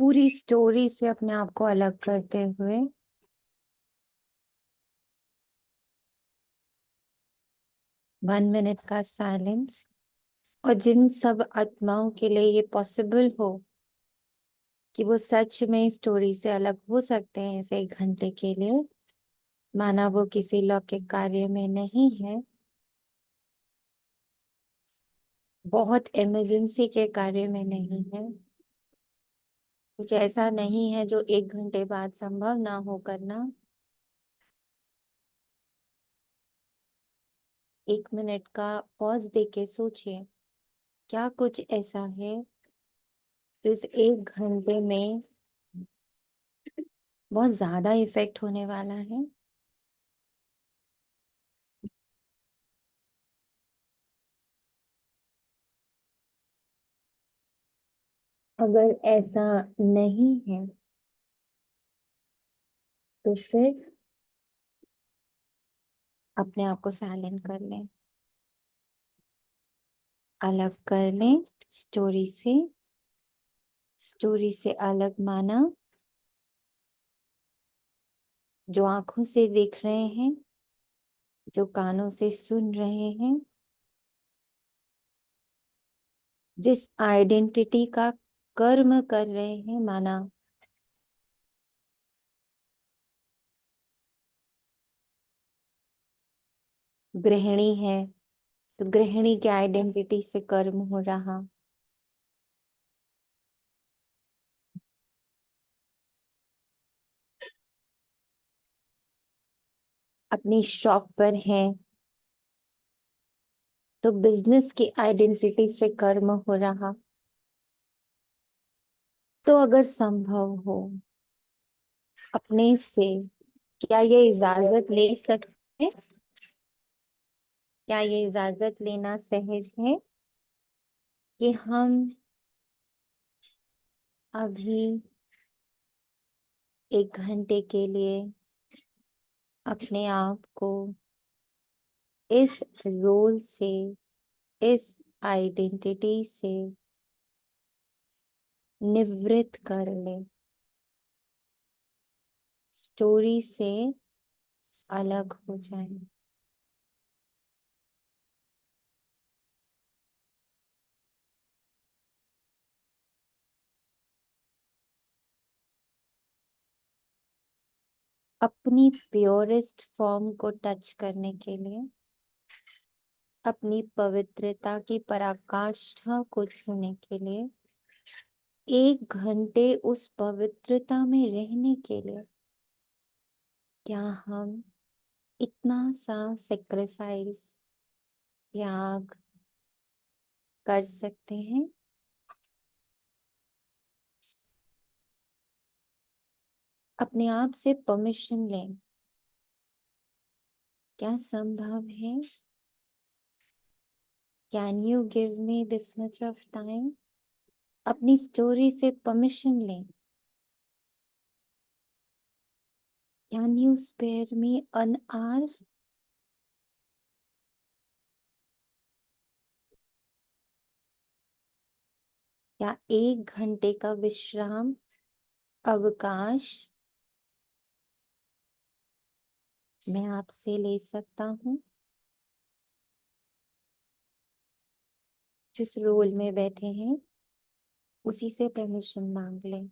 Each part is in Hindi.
पूरी स्टोरी से अपने आप को अलग करते हुए 1 मिनट का साइलेंस। और जिन सब आत्माओं के लिए ये पॉसिबल हो कि वो सच में स्टोरी से अलग हो सकते हैं इस 1 घंटे के लिए, माना वो किसी लौकिक कार्य में नहीं है, बहुत इमरजेंसी के कार्य में नहीं है, कुछ ऐसा नहीं है जो 1 घंटे बाद संभव ना हो करना। 1 मिनट का पॉज देके सोचिए, क्या कुछ ऐसा है जो इस 1 घंटे में बहुत ज्यादा इफेक्ट होने वाला है। अगर ऐसा नहीं है तो फिर अपने आप को साइलेंट कर लें, अलग कर लें स्टोरी से। स्टोरी से अलग माना जो आंखों से देख रहे हैं, जो कानों से सुन रहे हैं, जिस आइडेंटिटी का कर्म कर रहे हैं। माना गृहिणी है तो गृहिणी के आइडेंटिटी से कर्म हो रहा, अपनी शॉप पर है तो बिजनेस की आइडेंटिटी से कर्म हो रहा। तो अगर संभव हो अपने से, क्या ये इजाजत ले सकते हैं? क्या ये इजाजत लेना सहज है कि हम अभी 1 घंटे के लिए अपने आप को इस रोल से, इस आइडेंटिटी से निवृत्त कर ले, स्टोरी से अलग हो जाए। अपनी प्योरेस्ट फॉर्म को टच करने के लिए, अपनी पवित्रता की पराकाष्ठा को छूने के लिए, 1 घंटे उस पवित्रता में रहने के लिए, क्या हम इतना सा सेक्रीफाइस, त्याग कर सकते हैं? अपने आप से परमिशन लें, क्या संभव है? Can you give me this much of time? अपनी स्टोरी से परमिशन लें, can you spare me an hour? या 1 घंटे का विश्राम, अवकाश मैं आपसे ले सकता हूँ? जिस रोल में बैठे हैं उसी से परमिशन मांग लें।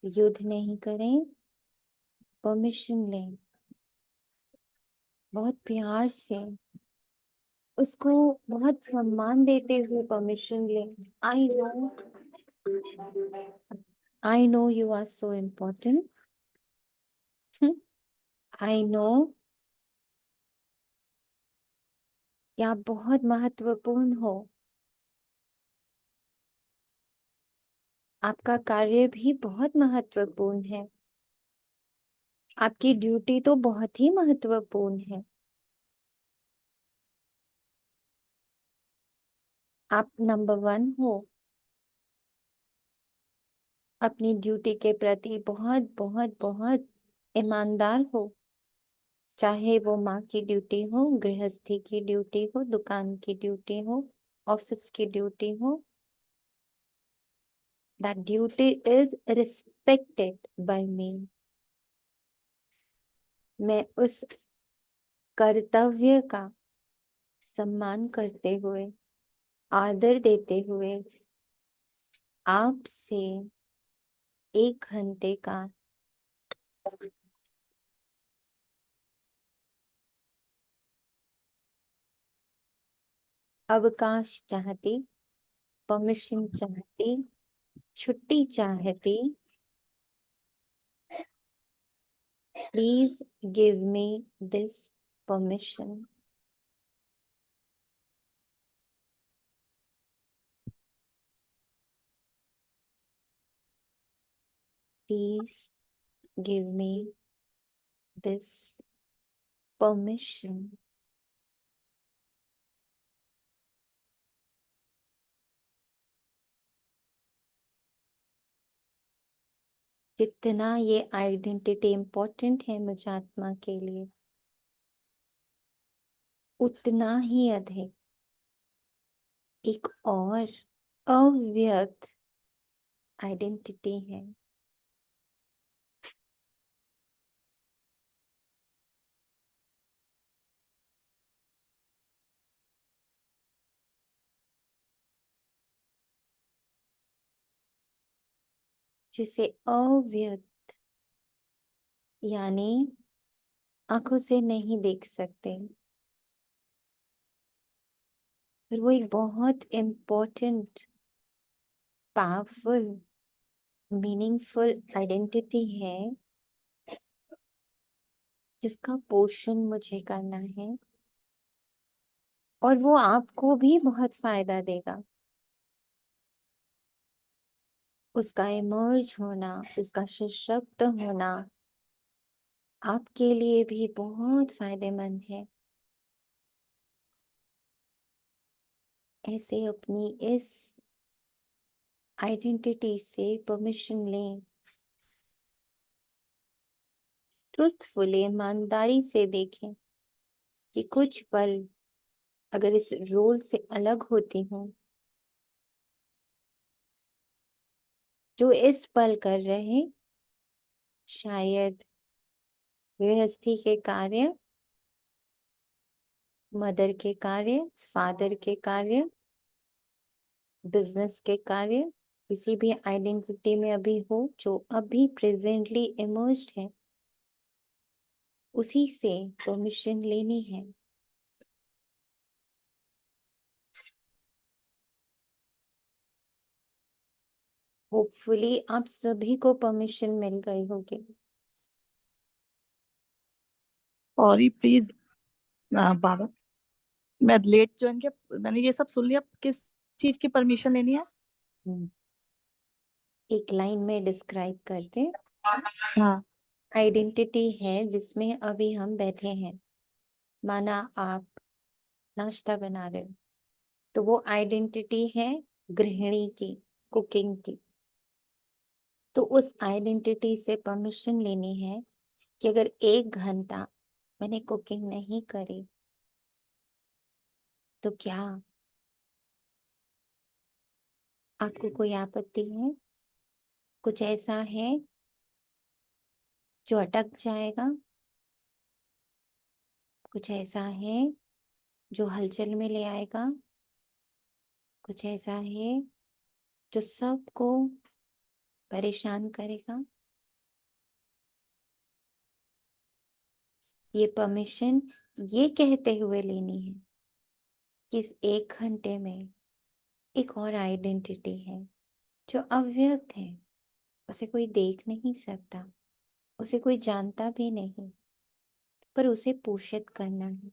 युद्ध नहीं करें, परमिशन लें, बहुत प्यार से उसको, बहुत सम्मान देते हुए परमिशन लें। I know you are so important. I know कि आप बहुत महत्वपूर्ण हो। आपका कार्य भी बहुत महत्वपूर्ण है। आपकी ड्यूटी तो बहुत ही महत्वपूर्ण है। आप नंबर 1 हो। अपनी ड्यूटी के प्रति बहुत बहुत बहुत ईमानदार हो, चाहे वो माँ की ड्यूटी हो, गृहस्थी की ड्यूटी हो, दुकान की ड्यूटी हो, ऑफिस की ड्यूटी हो। That duty is respected by me. मैं उस कर्तव्य का सम्मान करते हुए, आदर देते हुए आपसे 1 घंटे का अवकाश चाहती, परमिशन चाहती, छुट्टी चाहती. Please give me this permission. Please give me this permission. जितना ये आइडेंटिटी इम्पोर्टेंट है मुझ आत्मा के लिए, उतना ही अधिक एक और अव्यक्त आइडेंटिटी है, जिसे अव्यक्त यानी आंखों से नहीं देख सकते, पर वो एक बहुत इम्पोर्टेंट, पावरफुल, मीनिंगफुल आइडेंटिटी है जिसका पोषण मुझे करना है, और वो आपको भी बहुत फायदा देगा. उसका इमर्ज होना, उसका सशक्त होना आपके लिए भी बहुत फायदेमंद है. ऐसे अपनी इस आइडेंटिटी से परमिशन लें, ट्रुथफुली, ईमानदारी से देखें कि कुछ पल अगर इस रोल से अलग होती हूँ, जो इस पल कर रहे, शायद गृहस्थी के कार्य, मदर के कार्य, फादर के कार्य, बिजनेस के कार्य, किसी भी आइडेंटिटी में अभी हो जो अभी प्रेजेंटली इमर्ज्ड है, उसी से परमिशन लेनी है. होपफुली आप सभी को परमिशन मिल गई होगी. और ही प्लीज बाबा, मैं लेट ज्वाइन किया, मैंने ये सब सुन लिया, किस चीज की परमिशन लेनी है? एक लाइन में डिस्क्राइब करते. हाँ आइडेंटिटी है जिसमें अभी हम बैठे हैं, माना आप नाश्ता बना रहे हो, तो वो आइडेंटिटी है गृहिणी की, कुकिंग की. तो उस आइडेंटिटी से परमिशन लेनी है कि अगर 1 घंटा मैंने कुकिंग नहीं करी तो क्या आपको कोई आपत्ति है? कुछ ऐसा है जो अटक जाएगा? कुछ ऐसा है जो हलचल में ले आएगा? कुछ ऐसा है जो सबको परेशान करेगा? ये परमिशन ये कहते हुए लेनी है कि इस 1 घंटे में एक और आइडेंटिटी है जो अव्यक्त है, उसे कोई देख नहीं सकता, उसे कोई जानता भी नहीं, पर उसे पोषित करना है.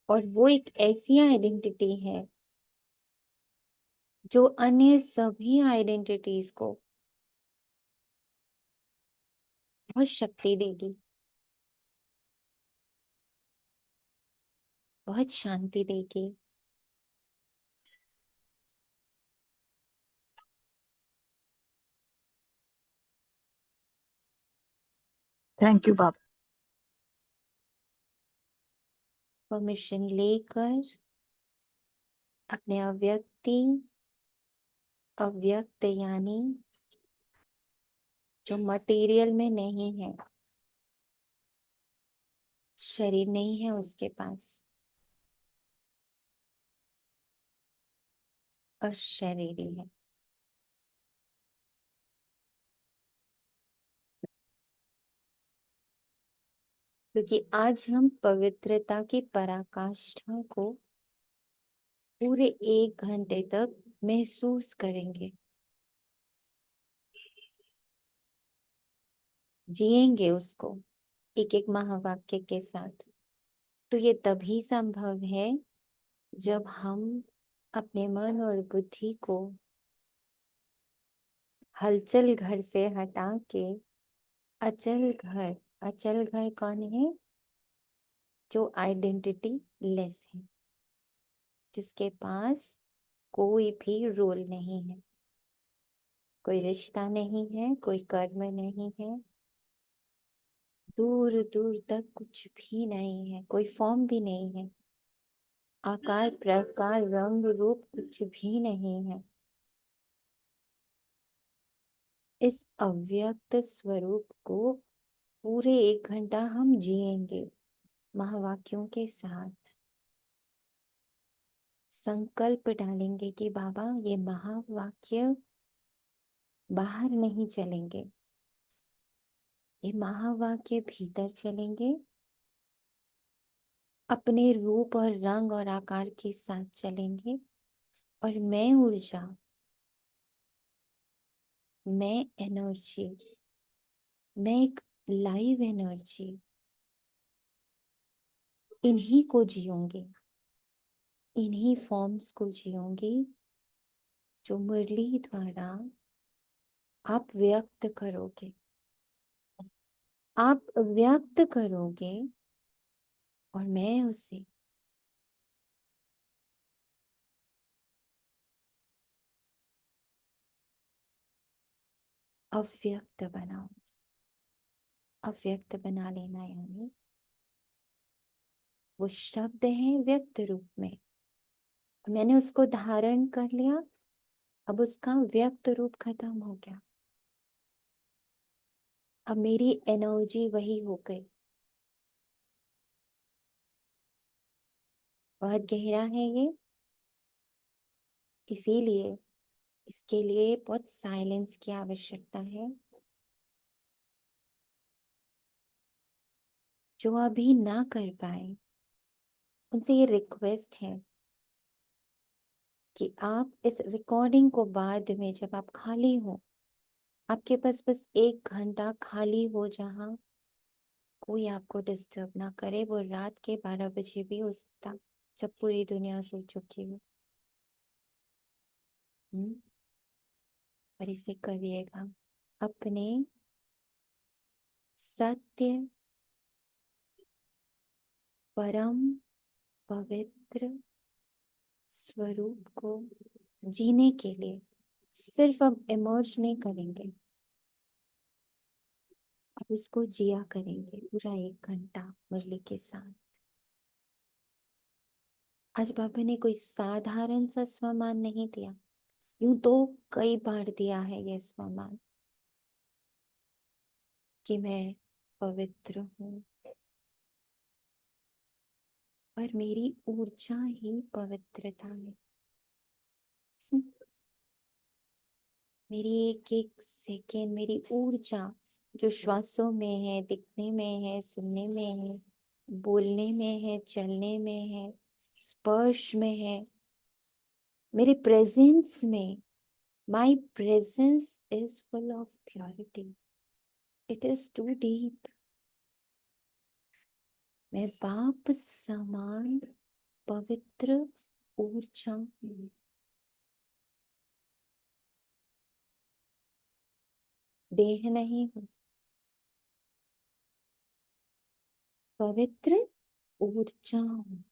और वो एक ऐसी आइडेंटिटी है जो अन्य सभी आइडेंटिटीज को बहुत शक्ति देगी, बहुत शांति देगी. Thank you Baba. परमिशन लेकर अपने अव्यक्त यानी जो मटेरियल में नहीं है, शरीर नहीं है उसके पास, अशरीरी है। क्योंकि आज हम पवित्रता की पराकाष्ठा को पूरे 1 घंटे तक महसूस करेंगे, जिएंगे उसको एक एक महावाक्य के साथ। तो ये तभी संभव है जब हम अपने मन और बुद्धि को हलचल घर से हटा के अचल घर कौन है? जो आइडेंटिटी लेस है, जिसके पास कोई भी रोल नहीं है, कोई रिश्ता नहीं है, कोई कर्म नहीं है, दूर दूर तक कुछ भी नहीं है, कोई फॉर्म भी नहीं है, आकार प्रकार रंग रूप कुछ भी नहीं है। इस अव्यक्त स्वरूप को पूरे 1 घंटा हम जिएंगे महावाक्यों के साथ। संकल्प डालेंगे कि बाबा ये महावाक्य बाहर नहीं चलेंगे, ये महावाक्य भीतर चलेंगे, अपने रूप और रंग और आकार के साथ चलेंगे। और मैं ऊर्जा, मैं एनर्जी, मैं एक लाइव एनर्जी, इन्हीं को जीऊंगी, इन्हीं फॉर्म्स को जीऊंगी जो मुरली द्वारा आप व्यक्त करोगे, आप व्यक्त करोगे और मैं उसे अव्यक्त बनाऊं। अव्यक्त बना लेना यानी वो शब्द है व्यक्त रूप में, मैंने उसको धारण कर लिया, अब उसका व्यक्त रूप खत्म हो गया, अब मेरी एनर्जी वही हो गई। बहुत गहरा है ये, इसीलिए इसके लिए बहुत साइलेंस की आवश्यकता है। जो अभी ना कर पाए उनसे ये रिक्वेस्ट है कि आप इस रिकॉर्डिंग को बाद में जब आप खाली हो, आपके पास बस 1 घंटा खाली हो जहां कोई आपको डिस्टर्ब ना करे, वो रात के 12 बजे भी हो सकता, जब पूरी दुनिया सो चुकी हो। हम्म। और इसे करिएगा अपने सत्य परम पवित्र स्वरूप को जीने के लिए सिर्फ अब इमर्ज नहीं करेंगे, अब उसको जिया करेंगे पूरा 1 घंटा मुरली के साथ। आज बाबा ने कोई साधारण सा स्वमान नहीं दिया, यूं तो कई बार दिया है ये स्वमान कि मैं पवित्र हूँ, पर मेरी ऊर्जा ही पवित्रता है। मेरी एक एक सेकेंड, मेरी ऊर्जा जो श्वासों में है, दिखने में है, सुनने में है, बोलने में है, चलने में है, स्पर्श में है, मेरे प्रेजेंस में, my presence is full of purity, it is too deep. मैं बाप समान पवित्र ऊर्जा हूँ, देह नहीं हूँ, पवित्र ऊर्जा हूँ।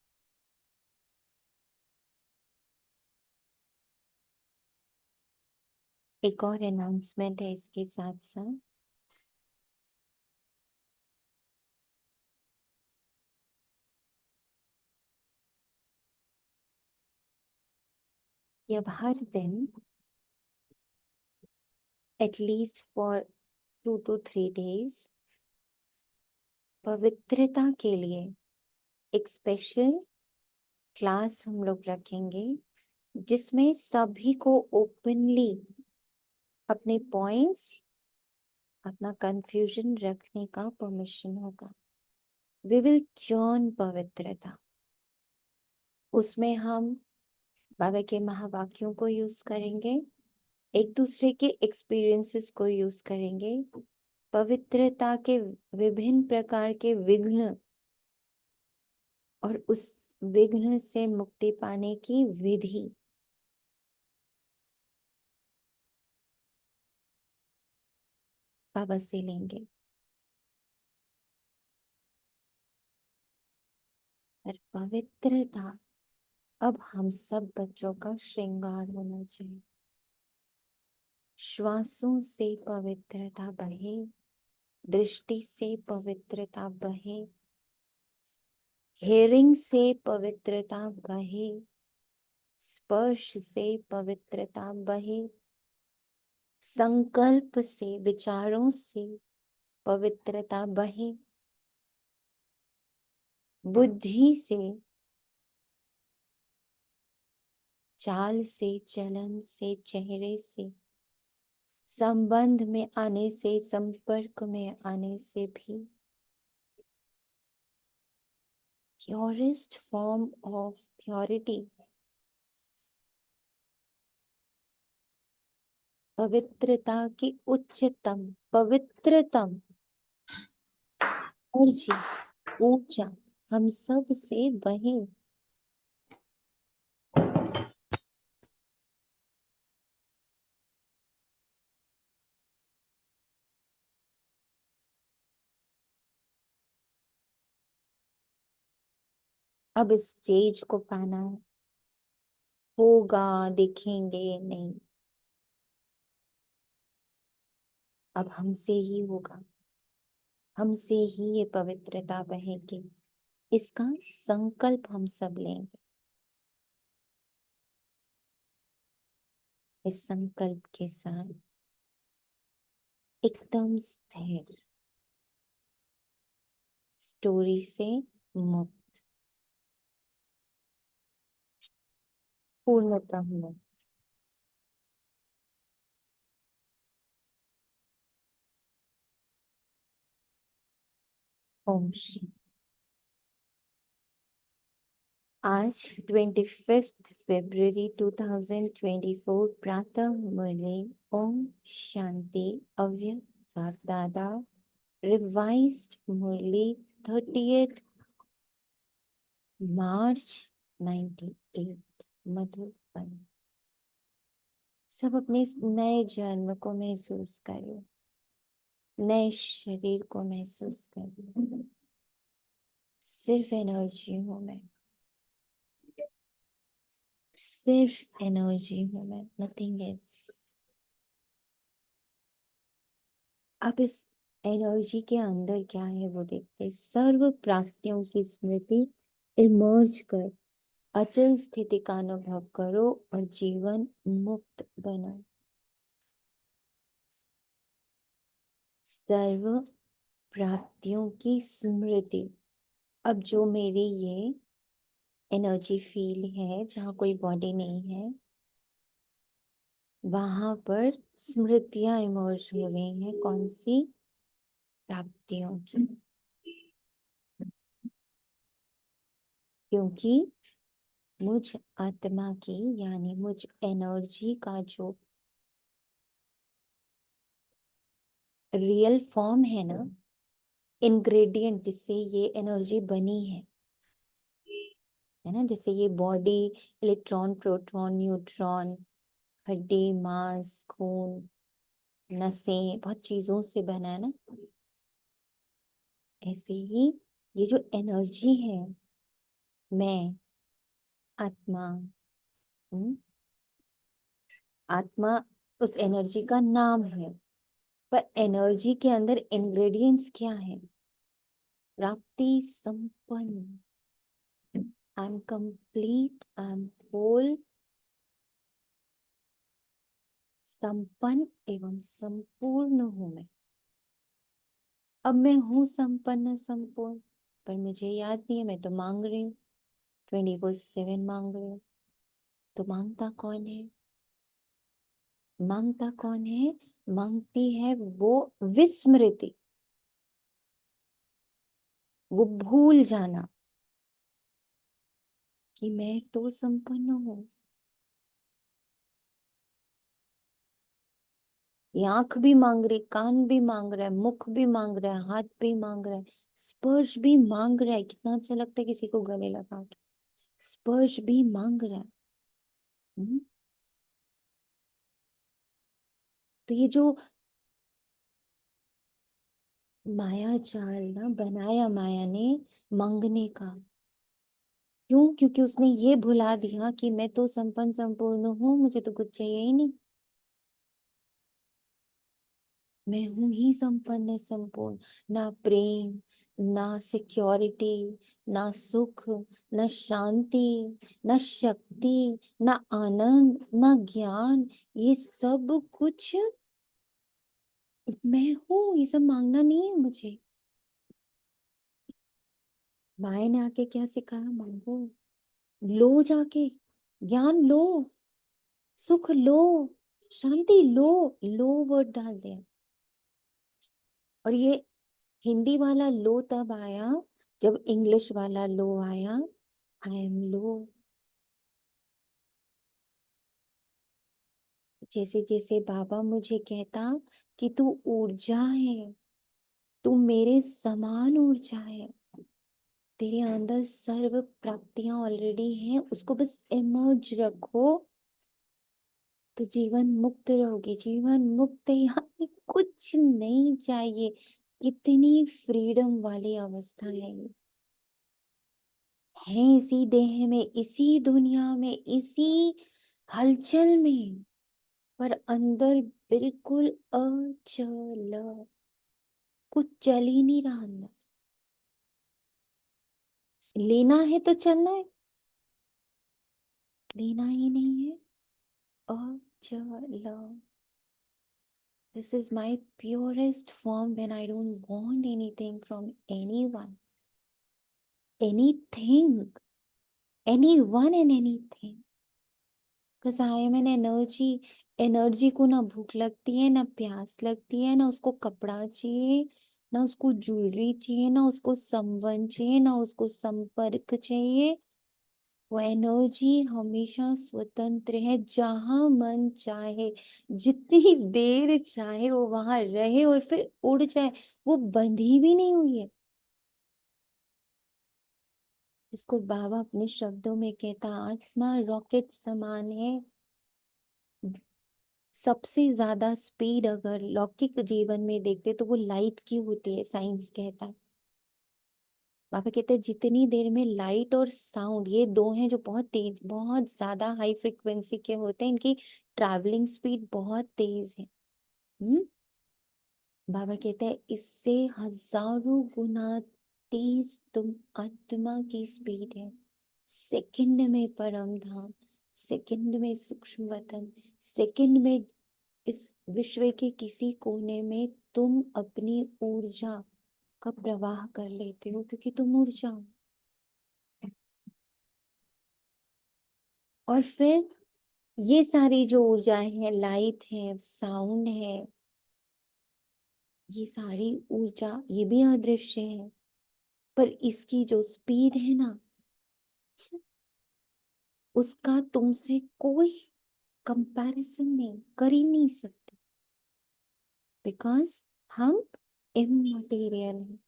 एक और अनाउंसमेंट है इसके साथ साथ, कि अब हर दिन एटलीस्ट फॉर 2 to 3 days पवित्रता के लिए एक स्पेशल क्लास हम लोग रखेंगे, जिसमें सभी को ओपनली अपने पॉइंट्स, अपना कंफ्यूजन रखने का परमिशन होगा। वी विल चर्न पवित्रता। उसमें हम बाबा के महावाक्यों को यूज करेंगे, एक दूसरे के एक्सपीरियंसेस को यूज करेंगे, पवित्रता के विभिन्न प्रकार के विघ्न और उस विघ्न से मुक्ति पाने की विधि बाबा से लेंगे। और पवित्रता अब हम सब बच्चों का श्रृंगार होना चाहिए। श्वासों से पवित्रता बहे, दृष्टि से पवित्रता बहे, हेयरिंग से पवित्रता बहे, स्पर्श से पवित्रता बहे, संकल्प से, विचारों से पवित्रता बहे, बुद्धि से, चाल से, चलन से, चेहरे से, संबंध में आने से, संपर्क में आने से भी प्योरेस्ट फॉर्म ऑफ प्योरिटी, पवित्रता की उच्चतम, पवित्रतम एनर्जी, ऊर्जा हम सब से बहे। अब इस स्टेज को पाना है, होगा देखेंगे नहीं, अब हमसे ही होगा, हमसे ही ये पवित्रता बहेगी। इसका संकल्प हम सब लेंगे। इस संकल्प के साथ एकदम स्थिर, स्टोरी से मुक्त, पूर्णतः मुक्त। ओम श्री। आज 25 फरवरी 2024 प्रातः मुरली ओम शांति अव्यक्त बाप दादा रिवाइज्ड मुरली 30 मार्च 98 मधुबन। सब अपने इस नए जन्म को महसूस करिए, नए शरीर को महसूस करिए। सिर्फ एनर्जी हूं मैं, सिर्फ एनर्जी हूं मैं, नथिंग एल्स। अब इस एनर्जी के अंदर क्या है वो देखते हैं। सर्व प्राप्तियों की स्मृति इमर्ज कर अचल स्थिति का अनुभव करो और जीवन मुक्त बनो। सर्व प्राप्तियों की स्मृति। अब जो मेरी ये एनर्जी फील्ड है, जहाँ कोई बॉडी नहीं है, वहां पर स्मृतियां इमर्ज हो रही हैं। कौन सी? प्राप्तियों की। क्योंकि मुझ आत्मा की यानी मुझ एनर्जी का जो रियल फॉर्म है ना, इंग्रेडिएंट जिससे ये एनर्जी बनी है ना, जैसे ये बॉडी इलेक्ट्रॉन, प्रोटॉन, न्यूट्रॉन, हड्डी, मांस, खून, नसें, बहुत चीजों से बना है ना, ऐसे ही ये जो एनर्जी है, मैं आत्मा, हूँ, आत्मा उस एनर्जी का नाम है। पर एनर्जी के अंदर इंग्रेडिएंट्स क्या है? प्राप्ति संपन्न, I am complete, I am whole, संपन्न एवं संपूर्ण हूं मैं। अब मैं हूं संपन्न संपूर्ण, पर मुझे याद नहीं है, मैं तो मांग रही हूँ, 24/7 मांग रही हूँ। तो मांगता कौन है? मांगता कौन है? मांगती है वो विस्मृति, वो भूल जाना कि मैं तो संपन्न हूं। ये आंख भी मांग रही, कान भी मांग रहा है, मुख भी मांग रहा है, हाथ भी मांग रहा है, स्पर्श भी मांग रहा है। कितना अच्छा लगता है किसी को गले लगा के, स्पर्श भी मांग रहा है। हम्म? तो ये जो माया जाल ना बनाया माया ने मांगने का, क्यों? क्योंकि उसने ये भुला दिया कि मैं तो संपन्न संपूर्ण हूं, मुझे तो कुछ चाहिए ही नहीं। मैं हूं ही संपन्न संपूर्ण। ना प्रेम, ना सिक्योरिटी, ना सुख, ना शांति, ना शक्ति, ना आनंद, ना ज्ञान, ये सब कुछ मैं हूं। ये सब मांगना नहीं है मुझे। माया ने आके क्या सिखाया? मांगो, लो जाके, ज्ञान लो, सुख लो, शांति लो। लो वर्ड डाल दिया। और ये हिंदी वाला लो तब आया जब इंग्लिश वाला लो आया, आई एम लो। जैसे जैसे बाबा मुझे कहता कि तू ऊर्जा है, तू मेरे समान ऊर्जा है, तेरे अंदर सर्व प्राप्तियां ऑलरेडी हैं, उसको बस इमर्ज रखो तो जीवन मुक्त रहोगी। जीवन मुक्त यानी कुछ नहीं चाहिए। कितनी फ्रीडम वाली अवस्था है ये। है इसी देह में, इसी दुनिया में, इसी हलचल में, पर अंदर बिल्कुल अचल, कुछ चल ही नहीं रहा अंदर। लेना है तो चलना है, लेना ही नहीं है। अचल। This is my purest form when I don't want anything from anyone, anything, anyone and anything. Because I am an energy. Energy को ना भूख लगती है, ना प्यास लगती है, ना उसको कपड़ा चाहिए, ना उसको ज्वेलरी चाहिए, ना उसको संबंध चाहिए, ना उसको संपर्क चाहिए। वो एनर्जी हमेशा स्वतंत्र है, जहां मन चाहे, जितनी देर चाहे वो वहां रहे और फिर उड़ जाए। वो बंधी भी नहीं हुई है। जिसको बाबा अपने शब्दों में कहता, आत्मा रॉकेट समान है। सबसे ज्यादा स्पीड अगर लौकिक जीवन में देखते तो वो लाइट की होती है, साइंस कहता है। पापा कहते हैं जितनी देर में लाइट और साउंड, ये दो हैं जो बहुत तेज, बहुत ज्यादा हाई फ्रिक्वेंसी के होते हैं, इनकी ट्रैवलिंग स्पीड बहुत तेज है। हम्म। बाबा कहते हैं इससे हजारों गुना तेज तुम आत्मा की स्पीड है। सेकंड में परम धाम, सेकंड में सूक्ष्म वतन, सेकंड में इस विश्व के किसी कोने में तुम अपनी ऊर्जा का प्रवाह कर लेते हो, क्योंकि तुम ऊर्जा हो। और फिर ये सारी जो ऊर्जाएं हैं, लाइट है, साउंड है, ये सारी ऊर्जा ये भी अदृश्य है, पर इसकी जो स्पीड है ना, उसका तुमसे कोई कंपैरिजन नहीं, कर ही नहीं सकते। बिकॉज हम इममटेरियल हैं।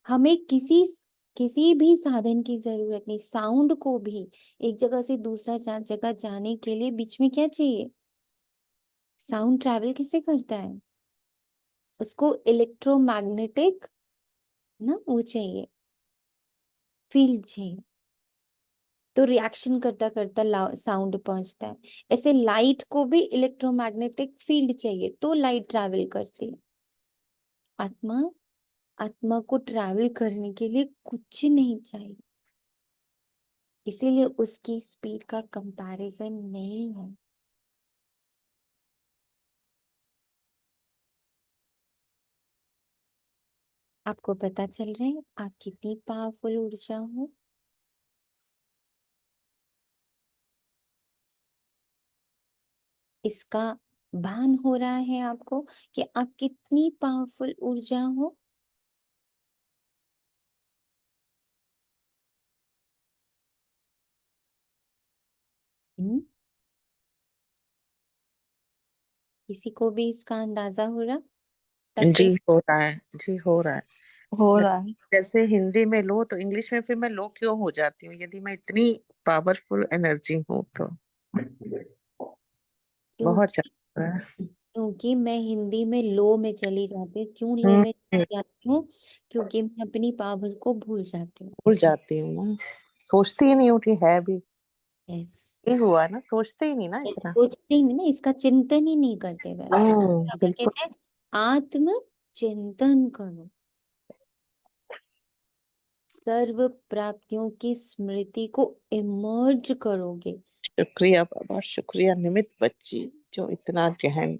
हमें किसी भी साधन की जरूरत नहीं। साउंड को भी एक जगह से दूसरा जगह जाने के लिए बीच में क्या चाहिए? साउंड ट्रैवल कैसे करता है? उसको इलेक्ट्रोमैग्नेटिक ना वो चाहिए, फील्ड चाहिए, तो रिएक्शन करता करता साउंड पहुंचता है। ऐसे लाइट को भी इलेक्ट्रोमैग्नेटिक फील्ड चाहिए तो लाइट ट्रैवल करती है। आत्मा, आत्मा को ट्रैवल करने के लिए कुछ नहीं चाहिए, इसीलिए उसकी स्पीड का कंपैरिजन नहीं है। आपको पता चल रहा है आप कितनी पावरफुल ऊर्जा हो। इसका भान हो रहा है आपको कि आप कितनी पावरफुल ऊर्जा हो। हम्म? किसी को भी इसका अंदाजा हो रहा? जी टचिंग। हो रहा है, जी हो रहा है। हो मैं रहा है। जैसे हिंदी में लो तो इंग्लिश में फिर मैं लो क्यों हो जाती हूँ यदि मैं इतनी पावरफुल एनर्जी हूँ तो। बहुत क्योंकि चल रहा है। क्योंकि मैं हिंदी में लो में चली जाती हूँ। क्यों लो हम्म, में चली जाती हूँ? क्योंकि मैं अपनी पावर को भूल जाती हूँ। भूल जाती हूँ ना, सोचती ही नहीं हूँ कि है भी। यस। ये हुआ ना, सोचते ही नहीं ना इतना। सोचते ही नहीं ना, इसका चिंतन ही नहीं करते वह। बाबा बिल्कुल। कहते हैं आत्म चिंतन करो, सर्व प्राप्तियों की स्मृति को इमर्ज करोगे। शुक्रिया बाबा, शुक्रिया निमित बच्ची जो इतना गहन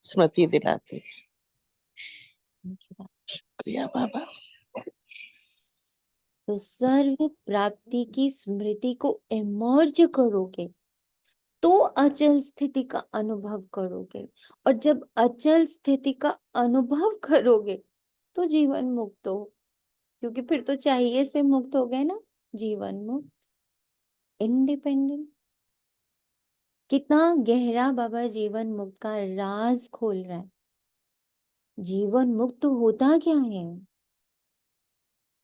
स्मृति दिलाती। शुक्रिया बाबा। तो सर्व प्राप्ति की स्मृति को इमर्ज करोगे तो अचल स्थिति का अनुभव करोगे, और जब अचल स्थिति का अनुभव करोगे तो जीवन मुक्त हो। क्योंकि फिर तो चाहिए से मुक्त हो गए ना, जीवन मुक्त, इंडिपेंडेंट। कितना गहरा बाबा जीवन मुक्त का राज खोल रहा है। जीवन मुक्त होता क्या है?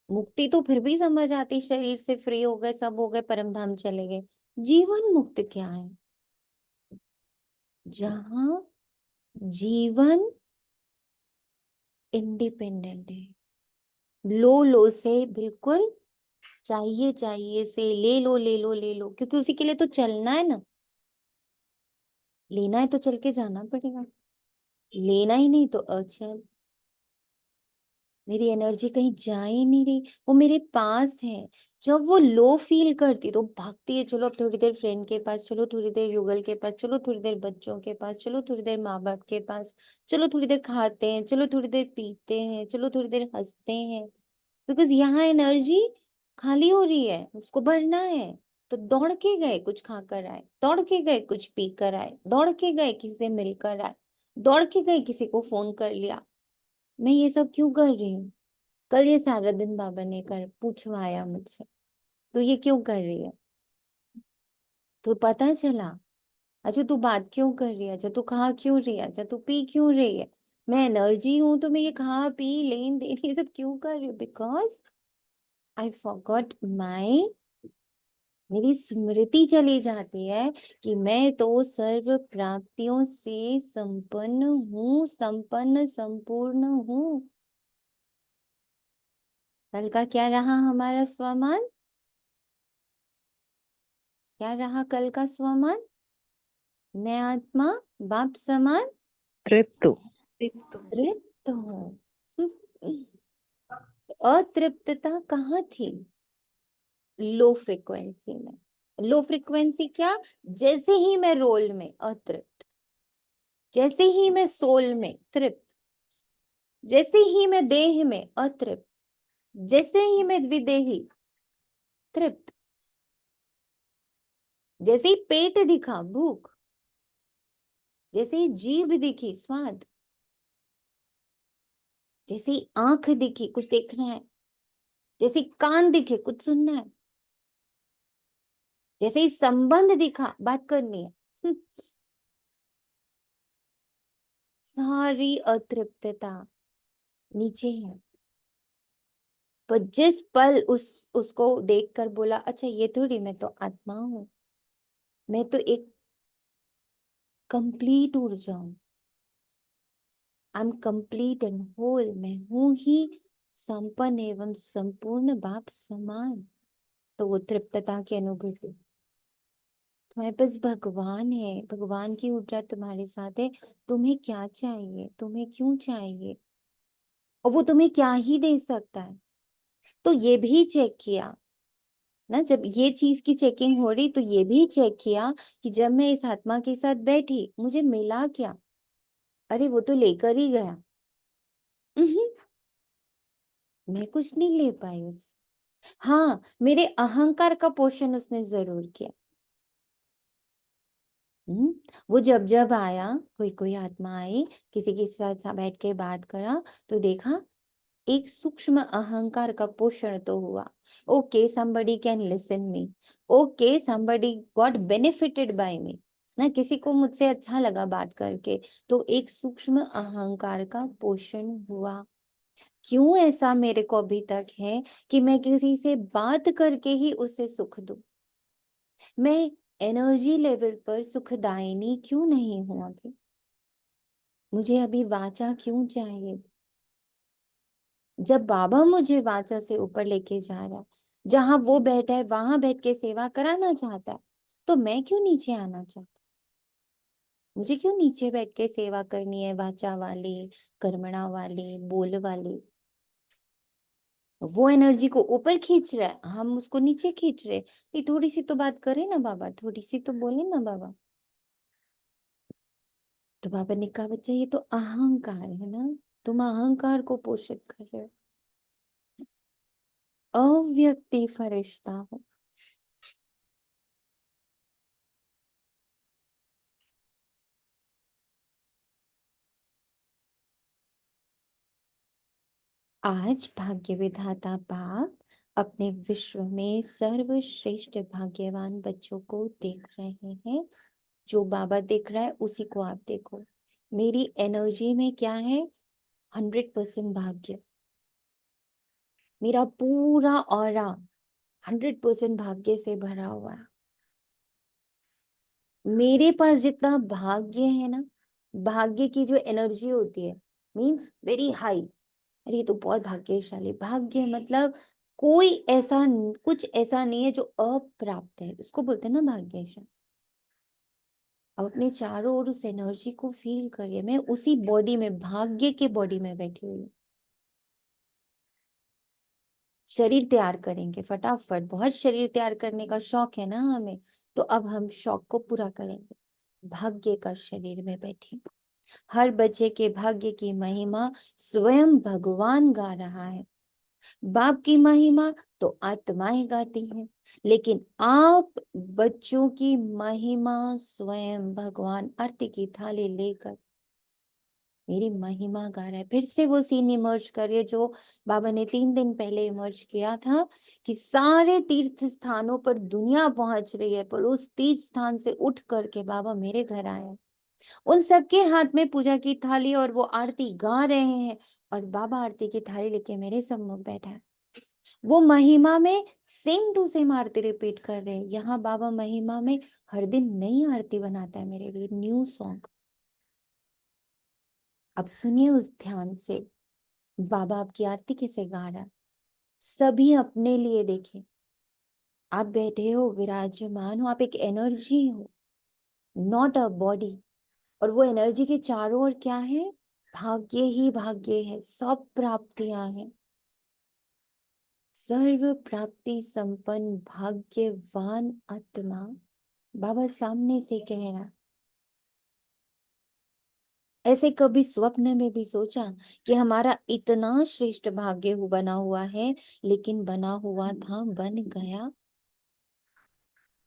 मुक्ति तो फिर भी समझ आती, शरीर से फ्री हो गए, सब हो गए, परम धाम चले गए। जीवन मुक्त क्या है? जहां जीवन इंडिपेंडेंट है, लो लो से बिल्कुल, चाहिए चाहिए से ले लो ले लो ले लो, क्योंकि उसी के लिए तो चलना है ना। लेना है तो चल के जाना पड़ेगा, लेना ही नहीं तो अचल। मेरी एनर्जी कहीं जा ही नहीं रही, वो मेरे पास है। जब वो लो फील करती तो भागती है, चलो अब थोड़ी देर फ्रेंड के पास, चलो थोड़ी देर युगल के पास, चलो थोड़ी देर बच्चों के पास, चलो थोड़ी देर माँ बाप के पास, चलो थोड़ी देर खाते हैं, चलो थोड़ी देर पीते हैं, चलो थोड़ी देर हंसते हैं। बिकॉज यहाँ एनर्जी खाली हो रही है, उसको भरना है। तो दौड़ के गए, कुछ खाकर आए, दौड़ के गए, कुछ पी कर आए, दौड़ के गए, किसी से मिलकर आए, दौड़ के गए, किसी को फोन कर लिया। मैं ये सब क्यों कर रही हूँ? कल ये सारा दिन बाबा ने कर पूछवाया मुझसे, तो ये क्यों कर रही है? तो पता चला, अच्छा तू बात क्यों कर रही है, अच्छा तू खा क्यों रही है, अच्छा तू पी क्यों रही है। मैं एनर्जी हूं तो मैं ये खा पी लेन देन ये सब क्यों कर रही हूँ? बिकॉज आई फॉरगॉट माई, मेरी स्मृति चली जाती है कि मैं तो सर्व प्राप्तियों से संपन्न हूँ, संपन्न संपूर्ण हूँ। कल का क्या रहा हमारा स्वमान? क्या रहा कल का स्वमान? मैं आत्मा बाप समान ऋतु। तृप्त हूँ। अतृप्तता कहाँ थी? लो फ्रिक्वेंसी में। लो फ्रिक्वेंसी क्या? जैसे ही मैं रोल में अतृप्त, जैसे ही मैं सोल में तृप्त, जैसे ही मैं देह में अतृप्त, जैसे ही मैं द्विदेही तृप्त, जैसे ही पेट दिखा भूख, जैसे ही जीभ दिखी स्वाद, जैसे ही आंख दिखी कुछ देखना है, जैसे ही कान दिखे कुछ सुनना है, जैसे ही संबंध दिखा बात करनी है, सारी अतृप्तता नीचे है। पर जिस पल उसको देखकर बोला अच्छा ये थोड़ी मैं तो आत्मा हूं, मैं तो एक कंप्लीट ऊर्जा हूं, I am complete and whole, मैं हूं ही संपन्न एवं संपूर्ण बाप समान। तो वो तृप्तता की अनुभूति, तुम्हारे पास भगवान है, भगवान की ऊर्जा तुम्हारे साथ है। तुम्हें क्या चाहिए, तुम्हें क्यों चाहिए, और वो तुम्हें क्या ही दे सकता है। तो ये भी चेक किया ना, जब ये चीज की चेकिंग हो रही तो ये भी चेक किया कि जब मैं इस आत्मा के साथ बैठी मुझे मिला क्या? अरे वो तो लेकर ही गया। मैं कुछ नहीं ले पाई उस। हाँ, मेरे अहंकार का पोषण उसने जरूर किया। वो जब जब आया, कोई कोई आत्मा आई, किसी के साथ बैठ के बात करा, तो देखा एक सूक्ष्म अहंकार का पोषण तो हुआ। Okay, somebody can listen me, okay somebody got benefited by me, ना किसी को मुझसे अच्छा लगा बात करके, तो एक सूक्ष्म अहंकार का पोषण हुआ। क्यों ऐसा मेरे को अभी तक है कि मैं किसी से बात करके ही उससे सुख दूं? मैं एनर्जी लेवल पर सुखदायिनी क्यों नहीं हूं अभी? मुझे अभी वाचा क्यों चाहिए? जब बाबा मुझे वाचा से ऊपर लेके जा रहा है, जहां वो बैठा है वहां बैठ के सेवा कराना चाहता है, तो मैं क्यों नीचे आना चाहता? मुझे क्यों नीचे बैठ के सेवा करनी है, वाचा वाली, कर्मणा वाली, बोल वाली? वो एनर्जी को ऊपर खींच रहा है, हम उसको नीचे खींच रहे। ये थोड़ी सी तो बात करे ना बाबा, थोड़ी सी तो बोले ना बाबा। तो बाबा ने कहा, बच्चा ये तो अहंकार है ना, तुम अहंकार को पोषित कर रहे हो, अव्यक्ति फरिश्ता हो। आज भाग्य विधाता बाप अपने विश्व में सर्वश्रेष्ठ भाग्यवान बच्चों को देख रहे हैं। जो बाबा देख रहा है उसी को आप देखो। मेरी एनर्जी में क्या है? 100% भाग्य। मेरा पूरा ऑरा 100% भाग्य से भरा हुआ है। मेरे पास जितना भाग्य है ना, भाग्य की जो एनर्जी होती है, मीन्स वेरी हाई। अरे ये तो बहुत भाग्यशाली। भाग्य मतलब कोई ऐसा, कुछ ऐसा नहीं है जो अप्राप्त है, उसको बोलते हैं ना भाग्यशाली। अब अपने चारों ओर उस एनर्जी को फील करिए। मैं उसी बॉडी में, भाग्य के बॉडी में बैठी हुई हूँ। शरीर तैयार करेंगे फटाफट, बहुत शरीर तैयार करने का शौक है ना हमें, तो अब हम शौक को पूरा करेंगे। भाग्य का शरीर में बैठी हूँ। हर बच्चे के भाग्य की महिमा स्वयं भगवान गा रहा है। बाप की महिमा तो आत्माएं गाती हैं, लेकिन आप बच्चों की महिमा स्वयं भगवान आरती की थाली लेकर मेरी महिमा गा रहा है। फिर से वो सीन इमर्ज करिए जो बाबा ने 3 दिन पहले इमर्ज किया था, कि सारे तीर्थ स्थानों पर दुनिया पहुंच रही है, पर उस तीर्थ स्थान से उठ करके बाबा मेरे घर आए। उन सबके हाथ में पूजा की थाली और वो आरती गा रहे हैं, और बाबा आरती की थाली लेके मेरे सम्मुख बैठा है। वो महिमा में सेम टू सेम आरती रिपीट कर रहे हैं। यहाँ बाबा महिमा में हर दिन नई आरती बनाता है मेरे लिए, न्यू सॉन्ग। अब सुनिए उस ध्यान से, बाबा आपकी आरती कैसे गा रहा है। सभी अपने लिए देखें। आप बैठे हो, विराजमान हो, आप एक एनर्जी हो, नॉट अ बॉडी। और वो एनर्जी के चारों ओर क्या है? भाग्य ही भाग्य है, सब प्राप्तियां हैं। सर्व प्राप्ति संपन्न भाग्यवान आत्मा बाबा सामने से कह रहा। ऐसे कभी स्वप्न में भी सोचा कि हमारा इतना श्रेष्ठ भाग्य बना हुआ है, लेकिन बना हुआ था, बन गया।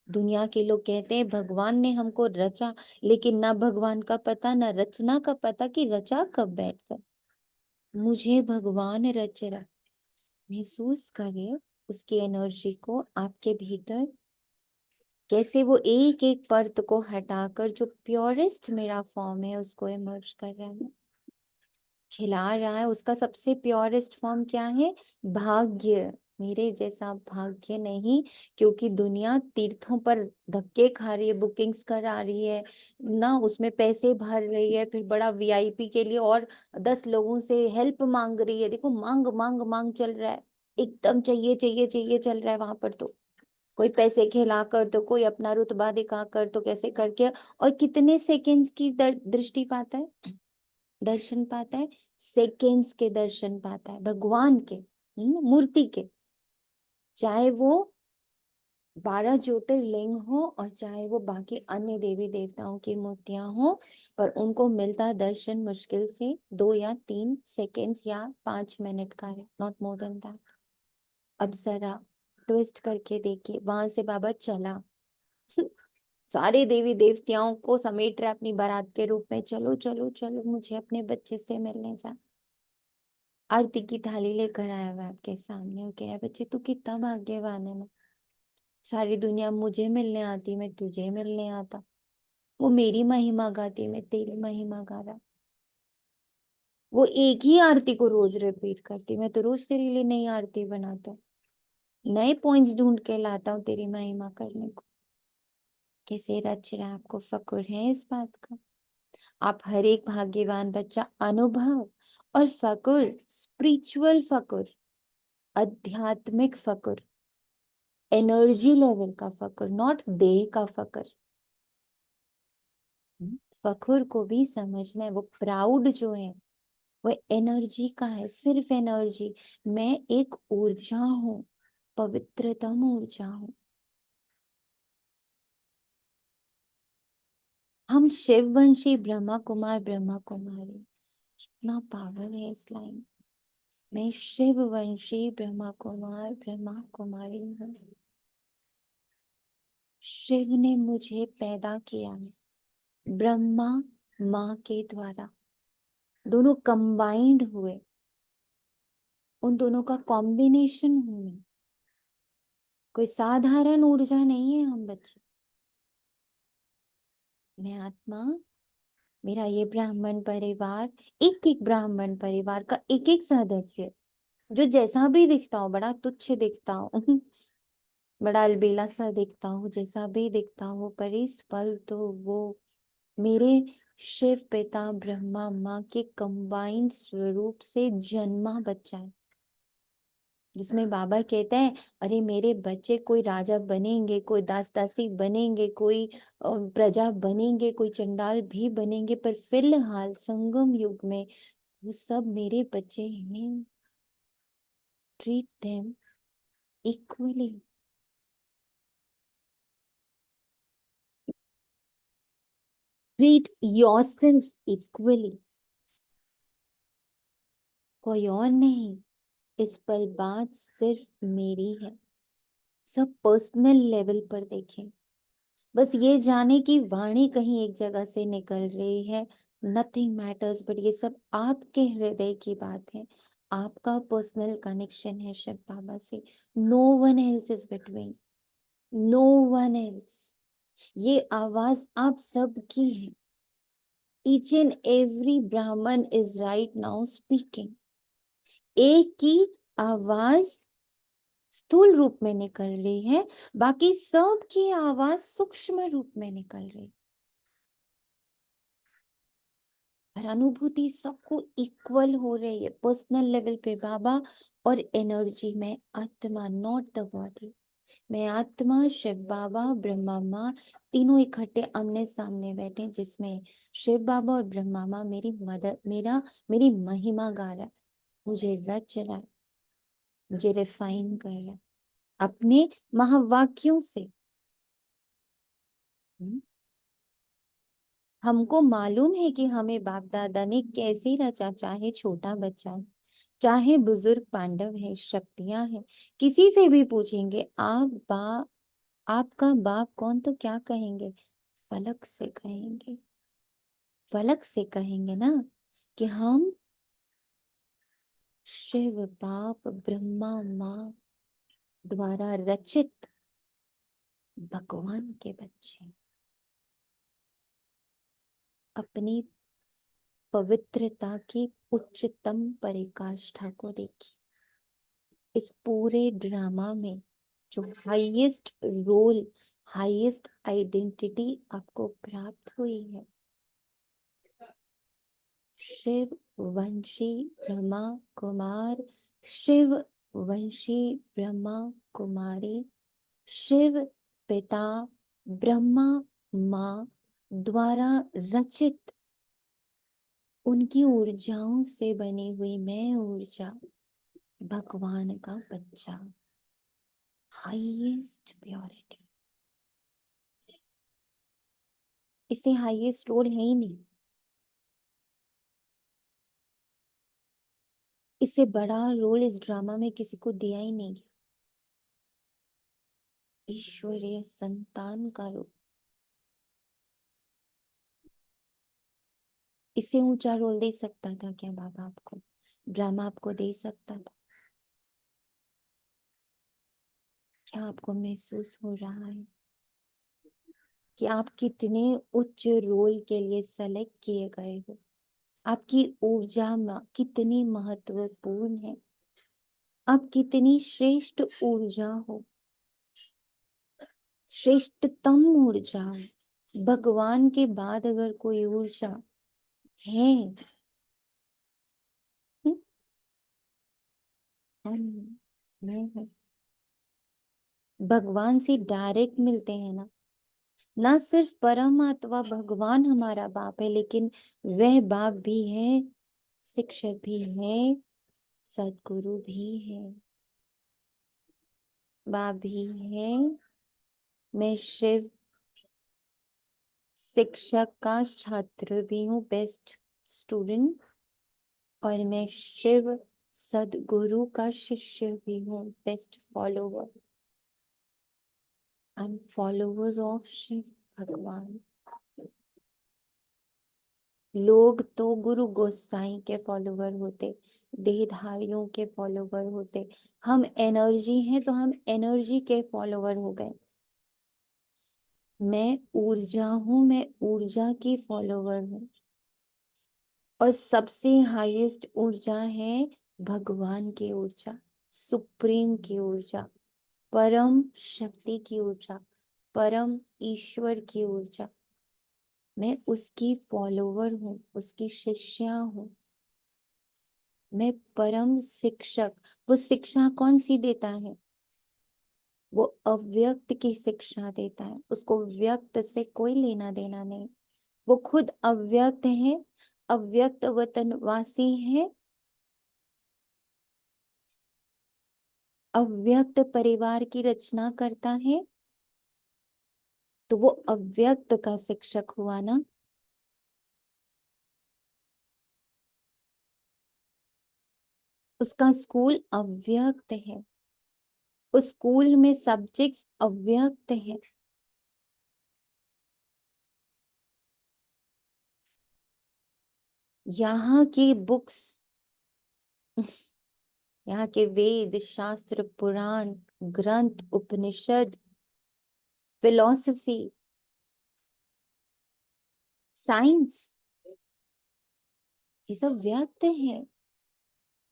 दुनिया के लोग कहते हैं भगवान ने हमको रचा, लेकिन ना भगवान का पता, ना रचना का पता कि रचा कब बैठकर। मुझे भगवान रच रहा। महसूस करिए उसकी एनर्जी को आपके भीतर, कैसे वो एक एक परत को हटाकर जो प्योरेस्ट मेरा फॉर्म है उसको इमर्ज कर रहा है, खिला रहा है। उसका सबसे प्योरेस्ट फॉर्म क्या है? भाग्य। मेरे जैसा भाग्य नहीं, क्योंकि दुनिया तीर्थों पर धक्के खा रही है, बुकिंग्स करा रही है ना, उसमें पैसे भर रही है, फिर बड़ा वीआईपी के लिए और 10 लोगों से हेल्प मांग रही है। देखो, मांग मांग मांग चल रहा है, एकदम चाहिए चाहिए चाहिए चल रहा है वहां पर। तो कोई पैसे खिलाकर, तो कोई अपना रुतबा दिखाकर, तो कैसे करके, और कितने सेकंड्स की दृष्टि पाता है, दर्शन पाता है? सेकंड्स के दर्शन पाता है भगवान के, मूर्ति के। चाहे वो 12 ज्योतिर्लिंग हो और चाहे वो बाकी अन्य देवी देवताओं की मूर्तियां हो, पर उनको मिलता दर्शन मुश्किल से 2 या 3 सेकेंड्स या 5 मिनट का है, नॉट मोर देन दैट। अब जरा ट्विस्ट करके देखिए, वहां से बाबा चला सारे देवी देवताओं को समेट रहे अपनी बारात के रूप में, चलो चलो चलो मुझे अपने बच्चे से मिलने जा। आरती की थाली लेकर आया हुआ है आपके सामने और कह रहा है, बच्चे तू कितना भाग्यवान है ना, सारी दुनिया मुझे मिलने आती, मैं तुझे मिलने आता। वो मेरी महिमा गाती, मैं तेरी महिमा गा रहा। वो एक ही आरती को रोज रिपीट करती, मैं तो रोज तेरे लिए नई आरती बनाता हूँ, नए पॉइंट्स ढूंढ के लाता हूँ तेरी महिमा करने को। कैसे रच रहा है, आपको फक्र है इस बात का? आप हर एक भाग्यवान बच्चा अनुभव और फक्र, स्पिरिचुअल फक्र, आध्यात्मिक फक्र, एनर्जी लेवल का फक्र, नॉट देह का फक्र। फखर को भी समझना है, वो प्राउड जो है वो एनर्जी का है, सिर्फ एनर्जी। मैं एक ऊर्जा हूं, पवित्रतम ऊर्जा हूं। हम शिववंशी ब्रह्मा कुमार ब्रह्मा कुमारी, कितना पावर है इस लाइन। मैं शिववंशी ब्रह्मा कुमार ब्रह्मा कुमारी हूँ। शिव ने मुझे पैदा किया है, ब्रह्मा माँ के द्वारा, दोनों कंबाइंड हुए, उन दोनों का कॉम्बिनेशन हूं मैं। कोई साधारण ऊर्जा नहीं है हम बच्चे। मैं आत्मा, मेरा ये ब्राह्मण परिवार, एक एक ब्राह्मण परिवार का एक एक सदस्य, जो जैसा भी दिखता हो, बड़ा तुच्छ दिखता हो बड़ा अलबेला सा दिखता हो, जैसा भी दिखता हो, पर इस पल तो वो मेरे शिव पिता ब्रह्मा माँ के कंबाइंड स्वरूप से जन्मा बच्चा है। जिसमें बाबा कहते हैं, अरे मेरे बच्चे कोई राजा बनेंगे, कोई दास दासी बनेंगे, कोई प्रजा बनेंगे, कोई चंडाल भी बनेंगे, पर फिलहाल संगम युग में वो सब मेरे बच्चे हैं। Treat them equally. Treat yourself equally. कोई और नहीं, इस पर बात सिर्फ मेरी है। सब पर्सनल लेवल पर देखें, बस ये जाने की वाणी कहीं एक जगह से निकल रही है, नथिंग मैटर्स, बट ये सब आपके हृदय की बात है। आपका पर्सनल कनेक्शन है शिव बाबा से। No one else is between, no one else. ये आवाज आप सबकी है। Each and every Brahmin is right now speaking. एक की आवाज स्थूल रूप में निकल रही है, बाकी सब की आवाज सूक्ष्म रूप में निकल रही। पर अनुभूति सबको इक्वल हो रही है, पर्सनल लेवल पे बाबा और एनर्जी में आत्मा, नॉट द बॉडी। मैं आत्मा, शिव बाबा, ब्रह्मा माँ, तीनों इकट्ठे आमने सामने बैठे, जिसमें शिव बाबा और ब्रह्मा माँ मेरी मदद, मेरी महिमा गा रहा है, मुझे रच रहा है, मुझे रिफाइन कर रहा है अपने महावाक्यों से। हम्म? हमको मालूम है कि हमें बाप दादा ने कैसे रचा, चाहे छोटा बच्चा, चाहे बुजुर्ग पांडव है, शक्तियां हैं। किसी से भी पूछेंगे आपका बाप कौन, तो क्या कहेंगे? फलक से कहेंगे। फलक से कहेंगे ना कि हम शिव बाप ब्रह्मा माँ द्वारा रचित भगवान के बच्चे। अपनी पवित्रता की उच्चतम पराकाष्ठा को देखिए। इस पूरे ड्रामा में जो हाईएस्ट रोल, हाईएस्ट आइडेंटिटी आपको प्राप्त हुई है, शिव वंशी ब्रह्मा कुमार, शिव वंशी ब्रह्मा कुमारी, शिव पिता ब्रह्मा माँ द्वारा रचित, उनकी ऊर्जाओं से बनी हुई मैं ऊर्जा, भगवान का बच्चा। हाईएस्ट प्योरिटी, इससे हाईएस्ट रोल है ही नहीं, इससे बड़ा रोल इस ड्रामा में किसी को दिया ही नहीं गया। ईश्वरीय संतान का रूप, इससे ऊंचा रोल दे सकता था क्या बाबा आपको? ड्रामा आपको दे सकता था क्या? आपको महसूस हो रहा है कि आप कितने उच्च रोल के लिए सेलेक्ट किए गए हो? आपकी ऊर्जा कितनी महत्वपूर्ण है, आप कितनी श्रेष्ठ ऊर्जा हो, श्रेष्ठतम ऊर्जा हो। भगवान के बाद अगर कोई ऊर्जा है, मैं हूँ। भगवान से डायरेक्ट मिलते हैं ना, ना सिर्फ परमात्मा भगवान हमारा बाप है, लेकिन वह बाप भी है, शिक्षक भी है, सदगुरु भी है, बाप भी है। मैं शिव शिक्षक का छात्र भी हूँ, बेस्ट स्टूडेंट, और मैं शिव सदगुरु का शिष्य भी हूँ, best follower. I am follower of Shiv Bhagwan. लोग तो गुरु गोसाई के फॉलोवर होते, देहधारियों के फॉलोवर होते, हम एनर्जी हैं तो हम एनर्जी के फॉलोवर हो गए। मैं ऊर्जा हूं, मैं ऊर्जा की फॉलोवर हूँ, और सबसे हाईएस्ट ऊर्जा है भगवान की ऊर्जा, सुप्रीम की ऊर्जा, परम शक्ति की ऊर्जा, परम ईश्वर की ऊर्जा। मैं उसकी फॉलोवर हूँ, उसकी शिष्या हूँ। मैं परम शिक्षक, वो शिक्षा कौन सी देता है? वो अव्यक्त की शिक्षा देता है, उसको व्यक्त से कोई लेना देना नहीं। वो खुद अव्यक्त है, अव्यक्त वतनवासी है, अव्यक्त परिवार की रचना करता है, तो वो अव्यक्त का शिक्षक हुआ ना। उसका स्कूल अव्यक्त है, उस स्कूल में सब्जेक्ट्स अव्यक्त है। यहाँ की बुक्स, यहाँ के वेद शास्त्र पुराण ग्रंथ उपनिषद फिलॉसफी साइंस, ये सब व्यक्त है।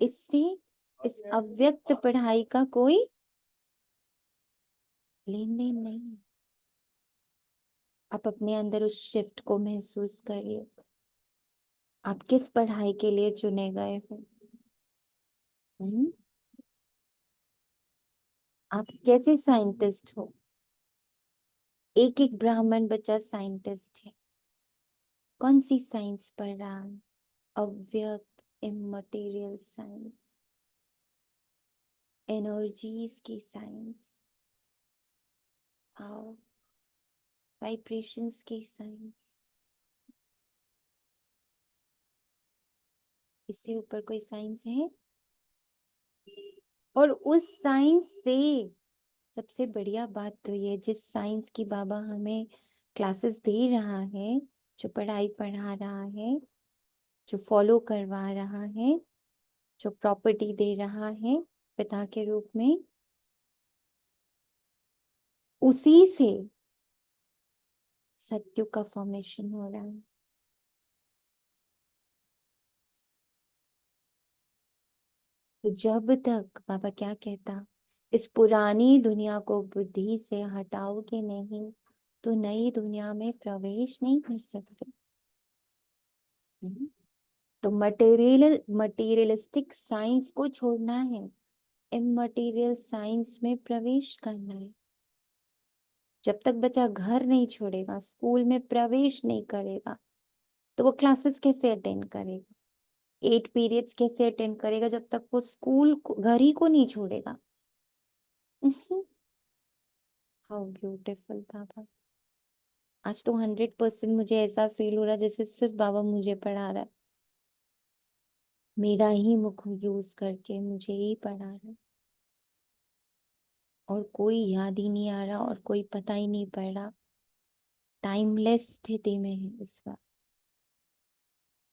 इससे इस अव्यक्त पढ़ाई का कोई लेन देन नहीं है। आप अपने अंदर उस शिफ्ट को महसूस करिए। आप किस पढ़ाई के लिए चुने गए हो? हम्म? आप कैसे साइंटिस्ट हो? एक एक ब्राह्मण बच्चा साइंटिस्ट है। कौन सी साइंस पढ़ रहा है? अव्यक्त इममटेरियल साइंस, एनर्जीज की साइंस, वाइब्रेशंस की साइंस। इससे ऊपर कोई साइंस है? और उस साइंस से सबसे बढ़िया बात तो ये, जिस साइंस की बाबा हमें क्लासेस दे रहा है, जो पढ़ाई पढ़ा रहा है, जो फॉलो करवा रहा है, जो प्रॉपर्टी दे रहा है पिता के रूप में, उसी से सत्य का फॉर्मेशन हो रहा है। तो जब तक बाबा क्या कहता, इस पुरानी दुनिया को बुद्धि से हटाओगे नहीं, तो नई दुनिया में प्रवेश नहीं कर सकते। तो मटेरियलिस्टिक साइंस को छोड़ना है, इममटेरियल साइंस में प्रवेश करना है। जब तक बच्चा घर नहीं छोड़ेगा, स्कूल में प्रवेश नहीं करेगा, तो वो क्लासेस कैसे अटेंड करेगा? 8 पीरियड्स कैसे अटेंड करेगा जब तक वो स्कूल घर ही को नहीं छोड़ेगा? हाउ ब्यूटीफुल बाबा। आज तो 100% मुझे ऐसा फील हो रहा है जैसे सिर्फ बाबा मुझे पढ़ा रहा है, मेरा ही मुख यूज करके मुझे ही पढ़ा रहा है, और कोई याद ही नहीं आ रहा और कोई पता ही नहीं पड़ रहा। टाइमलेस स्थिति में है इस वक्त।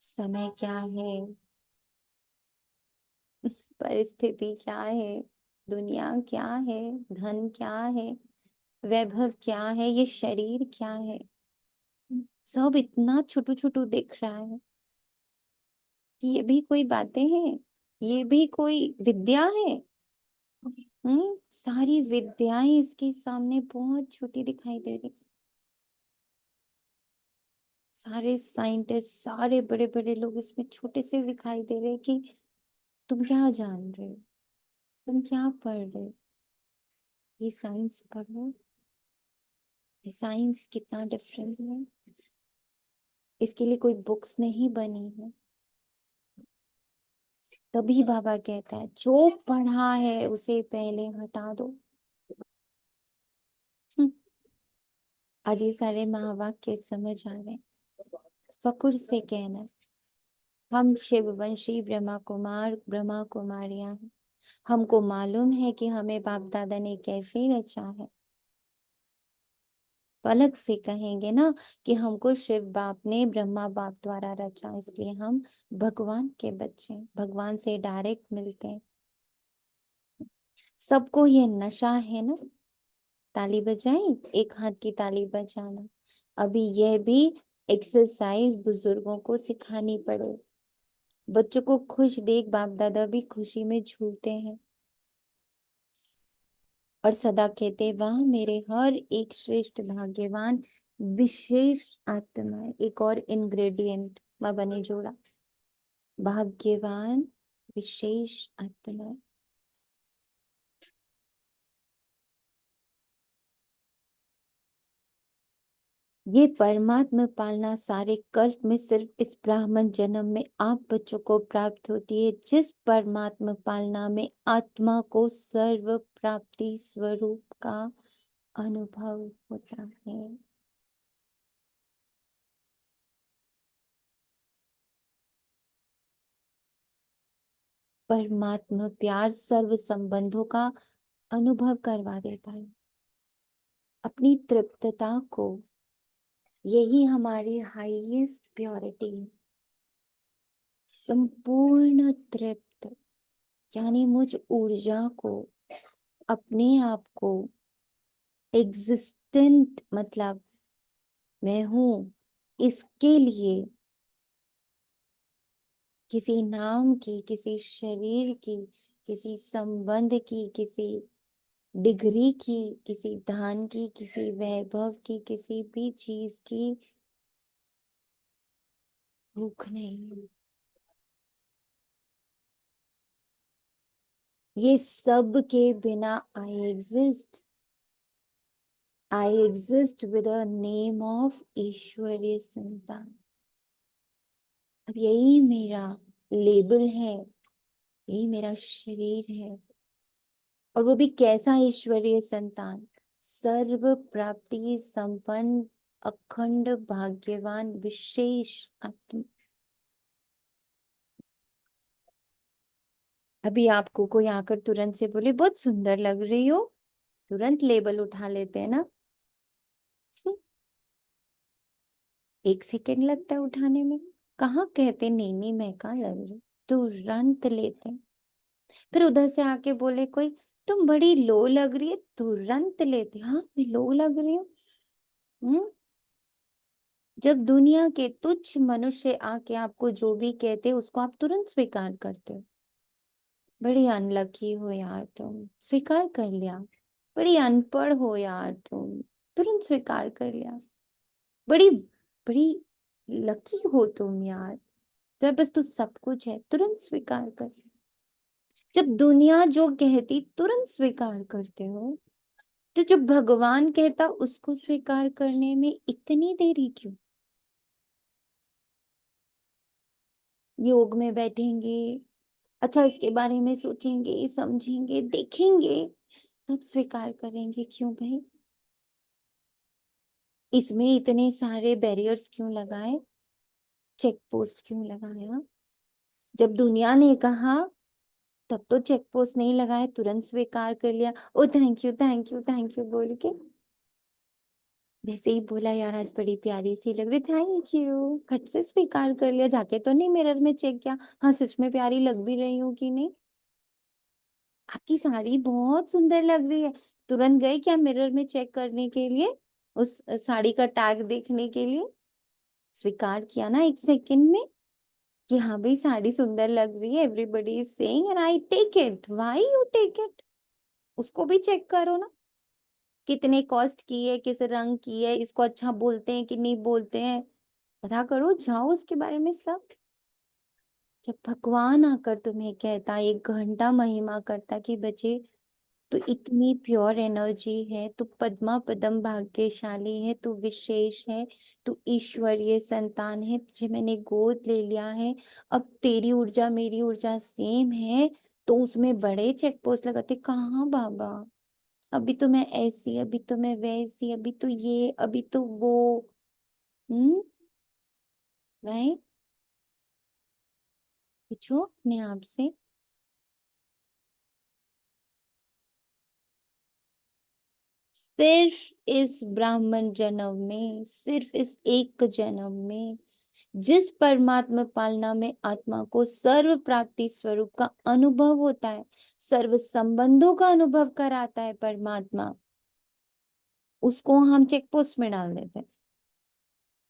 समय क्या है, परिस्थिति क्या है, दुनिया क्या है, धन क्या है, वैभव क्या है, ये शरीर क्या है, सब इतना छोटू छोटू दिख रहा है कि ये भी कोई बातें हैं, ये भी कोई विद्या है। सारी विद्याएं इसके सामने बहुत छोटी दिखाई दे रही। सारे साइंटिस्ट, सारे बड़े बड़े लोग इसमें छोटे से दिखाई दे रहे कि तुम क्या जान रहे हो, तुम क्या पढ़ रहे हो, ये साइंस पढ़ो। ये साइंस कितना डिफरेंट है, इसके लिए कोई बुक्स नहीं बनी है। तभी बाबा कहता है जो पढ़ा है उसे पहले हटा दो। हम्म, आज ये सारे महावाक्य समझ आ रहे हैं। फकुर से कहना है, हम शिववंशी ब्रह्मा कुमार ब्रह्मा कुमारियां हैं, हमको मालूम है कि हमें बाप दादा ने कैसे रचा है। अलग से कहेंगे ना कि हमको शिव बाप ने ब्रह्मा बाप द्वारा रचा, इसलिए हम भगवान के बच्चे हैं, भगवान से डायरेक्ट मिलते हैं। सबको ये नशा है ना, ताली बजाई, एक हाथ की ताली बजाना। अभी यह भी एक्सरसाइज बुजुर्गों को सिखानी पड़े। बच्चों को खुश देख बाप दादा भी खुशी में झूलते हैं और सदा कहते वाह मेरे हर एक श्रेष्ठ भाग्यवान विशेष आत्मा। एक और इंग्रेडिएंट बाबा ने जोड़ा, भाग्यवान विशेष आत्मा। ये परमात्मा पालना सारे कल्प में सिर्फ इस ब्राह्मण जन्म में आप बच्चों को प्राप्त होती है, जिस परमात्मा पालना में आत्मा को सर्व प्राप्ति स्वरूप का अनुभव होता है। परमात्मा प्यार सर्व संबंधों का अनुभव करवा देता है, अपनी तृप्तता को। यही हमारी हाईएस्ट प्योरिटी है, संपूर्ण तृप्त, यानी मुझ ऊर्जा को, अपने आप को एग्जिस्टेंट, मतलब मैं हूं, इसके लिए किसी नाम की, किसी शरीर की, किसी संबंध की, किसी डिग्री की, किसी धन की, किसी वैभव की, किसी भी चीज की भूख नहीं। ये सब के बिना I exist with a name of ईश्वरीय संतान। अब यही मेरा लेबल है, यही मेरा शरीर है, और वो भी कैसा ईश्वरीय संतान, सर्व प्राप्ति संपन्न अखंड भाग्यवान विशेष आत्मा। अभी आपको कोई आकर तुरंत से बोले बहुत सुंदर लग रही हो, तुरंत लेबल उठा लेते हैं ना। एक सेकेंड लगता है उठाने में, कहाँ कहते नहीं नहीं मैं कहाँ लग रही, तुरंत लेते हैं। फिर उधर से आके बोले कोई तुम बड़ी लो लग रही है, तुरंत लेते, हाँ मैं लो लग रही हूँ। जब दुनिया के तुच्छ मनुष्य आके आपको जो भी कहते उसको आप तुरंत स्वीकार करते हो। बड़ी अनलकी हो यार तुम, स्वीकार कर लिया। बड़ी अनपढ़ हो यार तुम, तुरंत स्वीकार कर लिया। बड़ी बड़ी लकी हो तुम यार, तुम्हारे पास तो सब कुछ है, तुरंत स्वीकार कर। जब दुनिया जो कहती तुरंत स्वीकार करते हो, तो जब भगवान कहता उसको स्वीकार करने में इतनी देरी क्यों? योग में बैठेंगे, अच्छा इसके बारे में सोचेंगे, समझेंगे, देखेंगे, तब स्वीकार करेंगे। क्यों भाई? इसमें इतने सारे बैरियर्स क्यों लगाए, चेक पोस्ट क्यों लगाया? जब दुनिया ने कहा तब तो चेक पोस्ट नहीं लगाया, तुरंत स्वीकार कर लिया, ओ thank you thank you thank you बोल के। जैसे ही बोला यार आज बड़ी प्यारी सी लग रही, थैंक यू, खट से स्वीकार कर लिया, जाके तो नहीं मिरर में चेक किया, हाँ सच में प्यारी लग भी रही हूँ कि नहीं, आपकी साड़ी बहुत सुंदर लग रही है। तुरंत गए क्या मिरर में चेक करने के लिए, उस साड़ी का टैग देखने के लिए? स्वीकार किया ना 1 सेकंड में कि हाँ भाई साड़ी सुंदर लग रही है, everybody is saying and I take it, why you take it? उसको भी चेक करो ना, कितने कॉस्ट की है, किस रंग की है, इसको अच्छा बोलते हैं कि नहीं बोलते हैं, पता करो, जाओ उसके बारे में सब। जब भगवान आकर तुम्हें कहता, 1 घंटा महिमा करता कि बच्चे तो इतनी प्योर एनर्जी है, तू पद्मा पदम भाग्यशाली है, तू विशेष है, तू ईश्वरीय संतान है, तुझे मैंने गोद ले लिया है, अब तेरी ऊर्जा मेरी ऊर्जा सेम है, तो उसमें बड़े चेक पोस्ट लगाते, कहाँ बाबा, अभी तो मैं ऐसी, अभी तो मैं वैसी, अभी तो ये, अभी तो वो। भाई पूछो अपने आप से, सिर्फ इस ब्राह्मण जन्म में, सिर्फ इस एक जन्म में, जिस परमात्मा पालना में आत्मा को सर्व प्राप्ति स्वरूप का अनुभव होता है, सर्व संबंधों का अनुभव कराता है परमात्मा, उसको हम चेक पोस्ट में डाल देते हैं।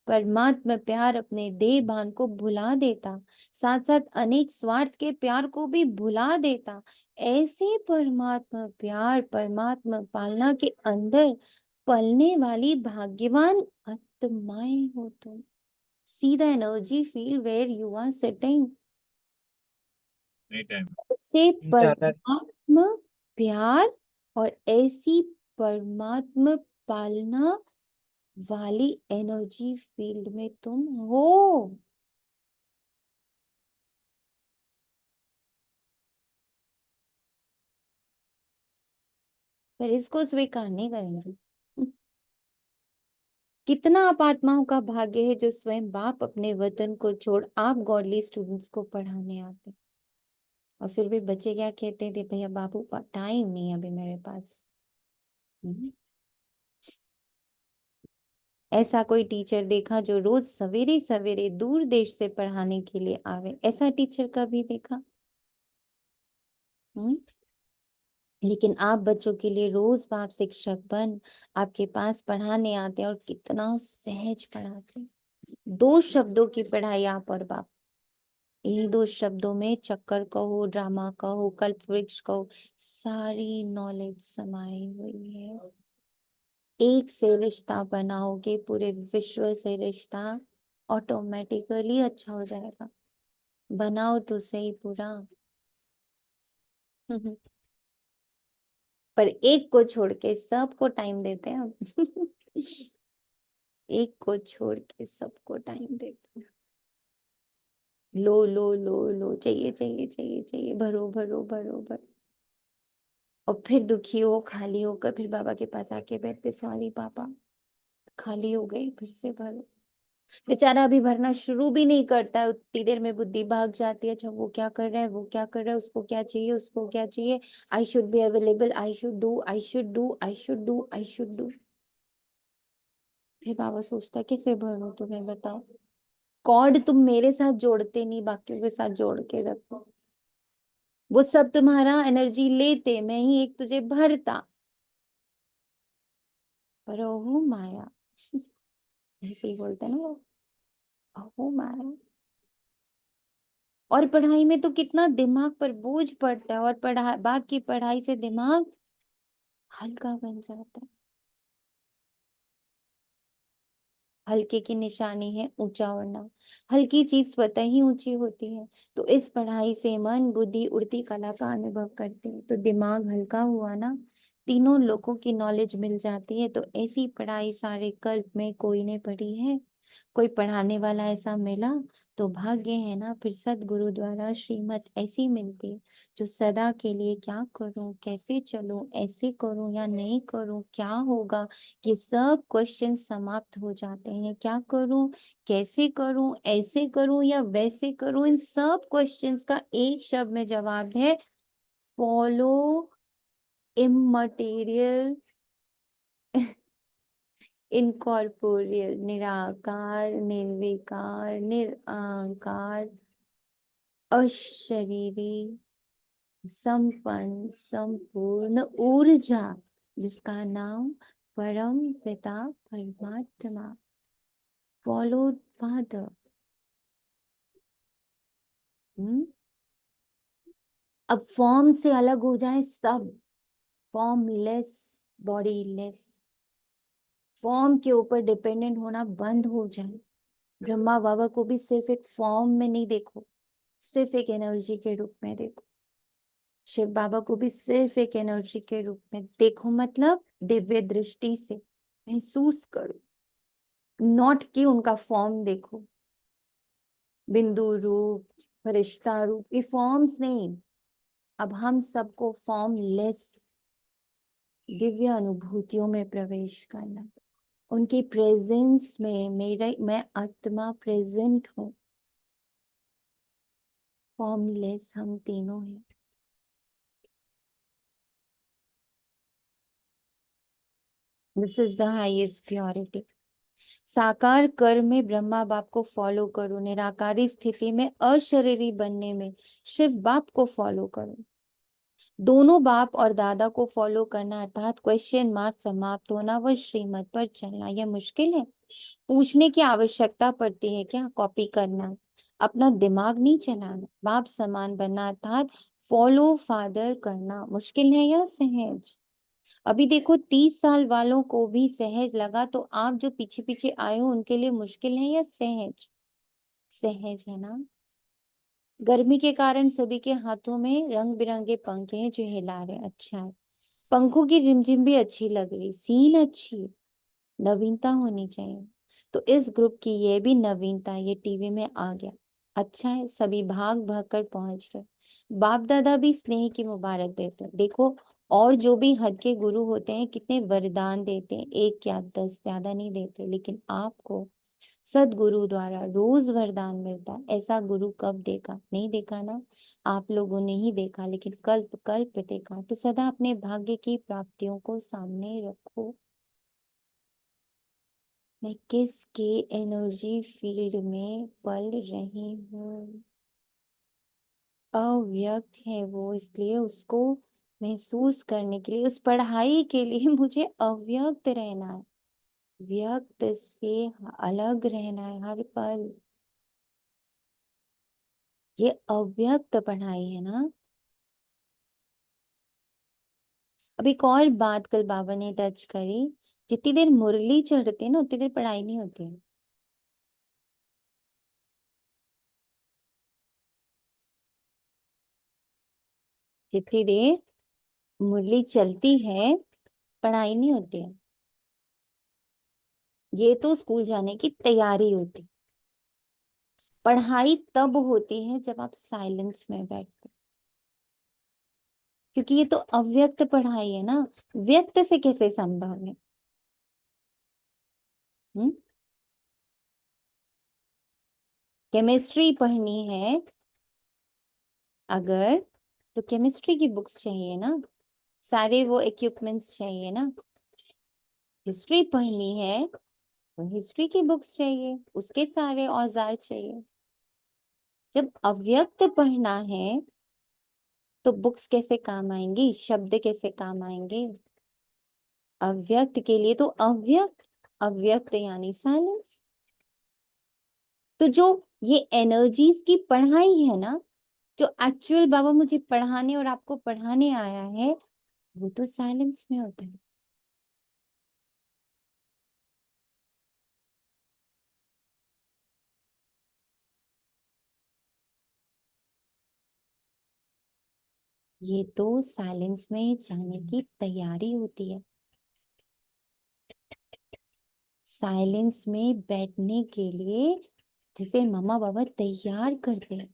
परमात्मा प्यार अपने देह भान को भुला देता, साथ साथ अनेक स्वार्थ के प्यार को भी भुला देता। ऐसे परमात्मा प्यार, परमात्मा पालना के अंदर पलने वाली भाग्यवान आत्माएं हो तुम। See the energy feel where you are sitting. से परमात्मा प्यार और ऐसी परमात्मा पालना वाली एनर्जी फील्ड में तुम हो। पर इसको स्वीकार नहीं करेंगे। कितना आप आत्माओं का भाग्य है जो स्वयं बाप अपने वतन को छोड़ आप गॉडली स्टूडेंट्स को पढ़ाने आते, और फिर भी बच्चे क्या कहते थे, भैया बाबू टाइम नहीं है अभी मेरे पास। ऐसा कोई टीचर देखा जो रोज सवेरे सवेरे दूर देश से पढ़ाने के लिए आवे? ऐसा टीचर कभी देखा? हम्म। लेकिन आप बच्चों के लिए रोज बाप शिक्षक बन आपके पास पढ़ाने आते हैं, और कितना सहज पढ़ाते हैं। 2 शब्दों की पढ़ाई, आप और बाप, इन्हीं 2 शब्दों में चक्कर कहो, ड्रामा कहो, कल्प वृक्ष कहो, सारी नॉलेज समाई हुई है। एक से रिश्ता बनाओगे, पूरे विश्व से रिश्ता ऑटोमेटिकली अच्छा हो जाएगा। बनाओ तो सही पूरा। पर एक को छोड़ के सबको टाइम देते हैं हम। एक को छोड़ के सबको टाइम देते हैं। लो लो लो लो, चाहिए चाहिए चाहिए चाहिए, भरो भरो भरो भरो, और फिर दुखी हो, खाली होकर फिर बाबा के पास आके बैठते, सॉरी पापा खाली हो गई, फिर से भरो। बेचारा अभी भरना शुरू भी नहीं करता है, उतनी देर में बुद्धि भाग जाती है, अच्छा वो क्या कर रहा है, वो क्या कर रहा है, उसको क्या चाहिए, उसको क्या चाहिए, I should be available, I should do, I should do, I should do, I should do. फिर बाबा सोचता है कैसे भरूं तुम्हें बताओ, कॉर्ड तुम मेरे साथ जोड़ते नहीं, बाकियों के साथ जोड़ के रखो, वो सब तुम्हारा एनर्जी लेते, मैं ही एक तुझे भरता, पर ओहो माया। ऐसे ही बोलते हैं ना वो, ओहो माया। और पढ़ाई में तो कितना दिमाग पर बोझ पड़ता है, और पढ़ा बाप की पढ़ाई से दिमाग हल्का बन जाता है। हल्के की निशानी है ऊंचा उड़ना, हल्की चीज स्वतः ही ऊंची होती है। तो इस पढ़ाई से मन बुद्धि उड़ती कला का अनुभव करते हैं, तो दिमाग हल्का हुआ ना, तीनों लोगों की नॉलेज मिल जाती है। तो ऐसी पढ़ाई सारे कल्प में कोई ने पढ़ी है? कोई पढ़ाने वाला ऐसा मिला तो भाग्य है ना, फिर सदगुरु द्वारा श्रीमत ऐसी मिलती है जो सदा के लिए क्या करूं, कैसे चलूं, ऐसे करूं या नहीं करूं, क्या होगा, ये सब क्वेश्चन समाप्त हो जाते हैं। क्या करूं, कैसे करूं, ऐसे करूं या वैसे करूं, इन सब क्वेश्चंस का एक शब्द में जवाब है, फॉलो इममटेरियल इनकॉर्पोरियल, निराकार, निर्विकार, निरअहकार, अशरीरी, संपन्न, संपूर्ण ऊर्जा, जिसका नाम परम पिता परमात्मा, फॉलो फादर। अब फॉर्म से अलग हो जाए सब, फॉर्मलेस, बॉडीलेस, फॉर्म के ऊपर डिपेंडेंट होना बंद हो जाए। ब्रह्मा बाबा को भी सिर्फ एक फॉर्म में नहीं देखो, सिर्फ एक एनर्जी के रूप में देखो। शिव बाबा को भी सिर्फ एक एनर्जी के रूप में देखो, मतलब दिव्य दृष्टि से महसूस करो, नॉट कि उनका फॉर्म देखो, बिंदु रूप, फरिश्ता रूप, ये फॉर्म्स नहीं। अब हम सबको फॉर्मलेस दिव्य अनुभूतियों में प्रवेश करना, उनकी प्रेजेंस में मैं आत्मा प्रेजेंट हूँ। फॉर्मलेस हम तीनों हैं। This is the highest purity. साकार कर्म में ब्रह्मा बाप को फॉलो करो, निराकारी स्थिति में अशरीरी बनने में शिव बाप को फॉलो करो। दोनों बाप और दादा को फॉलो करना अर्थात क्वेश्चन मार्क समाप्त होना व श्रीमत पर चलना, यह मुश्किल है। पूछने की आवश्यकता पड़ती है क्या? कॉपी करना, अपना दिमाग नहीं चलाना। बाप समान बनना अर्थात फॉलो फादर करना मुश्किल है या सहज? अभी देखो 30 साल वालों को भी सहज लगा, तो आप जो पीछे पीछे आए हो उनके लिए मुश्किल है या सहज? सहज है ना। गर्मी के कारण सभी के हाथों में रंग बिरंगे पंखे हैं जो हिला रहे हैं, अच्छा है। पंखों की रिमझिम भी अच्छी लग रही, सीन अच्छी, नवीनता होनी चाहिए। तो इस ग्रुप की ये भी नवीनता, ये टीवी में आ गया, अच्छा है। सभी भाग भाग कर पहुंच गए। बाप दादा भी स्नेह की मुबारक देते हैं। देखो, और जो भी हद के गुरु होते हैं कितने वरदान देते हैं, एक या 10, ज्यादा नहीं देते, लेकिन आपको सदगुरु द्वारा रोज वरदान मिलता है। ऐसा गुरु कब देखा? नहीं देखा ना, आप लोगों ने ही देखा, लेकिन कल्प कल्प देखा। तो सदा अपने भाग्य की प्राप्तियों को सामने रखो। मैं किसके एनर्जी फील्ड में पल रही हूँ? अव्यक्त है वो, इसलिए उसको महसूस करने के लिए, उस पढ़ाई के लिए मुझे अव्यक्त रहना है, व्यक्त से अलग रहना है हर पल। ये अव्यक्त पढ़ाई है ना। अब एक और बात कल बाबा ने टच करी, जितनी देर मुरली चढ़ती है ना उतनी देर पढ़ाई नहीं होती है। जितनी देर मुरली चलती है पढ़ाई नहीं होती है। ये तो स्कूल जाने की तैयारी होती, पढ़ाई तब होती है जब आप साइलेंस में बैठते, क्योंकि ये तो अव्यक्त पढ़ाई है ना, व्यक्त से कैसे संभव है? हम्म। केमिस्ट्री पढ़नी है अगर, तो केमिस्ट्री की बुक्स चाहिए ना, सारे वो इक्विपमेंट्स चाहिए ना। हिस्ट्री पढ़नी है तो हिस्ट्री की बुक्स चाहिए, उसके सारे औजार चाहिए। जब अव्यक्त पढ़ना है तो बुक्स कैसे काम आएंगी, शब्द कैसे काम आएंगे? अव्यक्त के लिए तो अव्यक्त, अव्यक्त यानी साइलेंस। तो जो ये एनर्जीज की पढ़ाई है ना, जो एक्चुअल बाबा मुझे पढ़ाने और आपको पढ़ाने आया है, वो तो साइलेंस में होता है। ये तो साइलेंस में जाने की तैयारी होती है। साइलेंस में बैठने के लिए जिसे मम्मा पापा तैयार करते हैं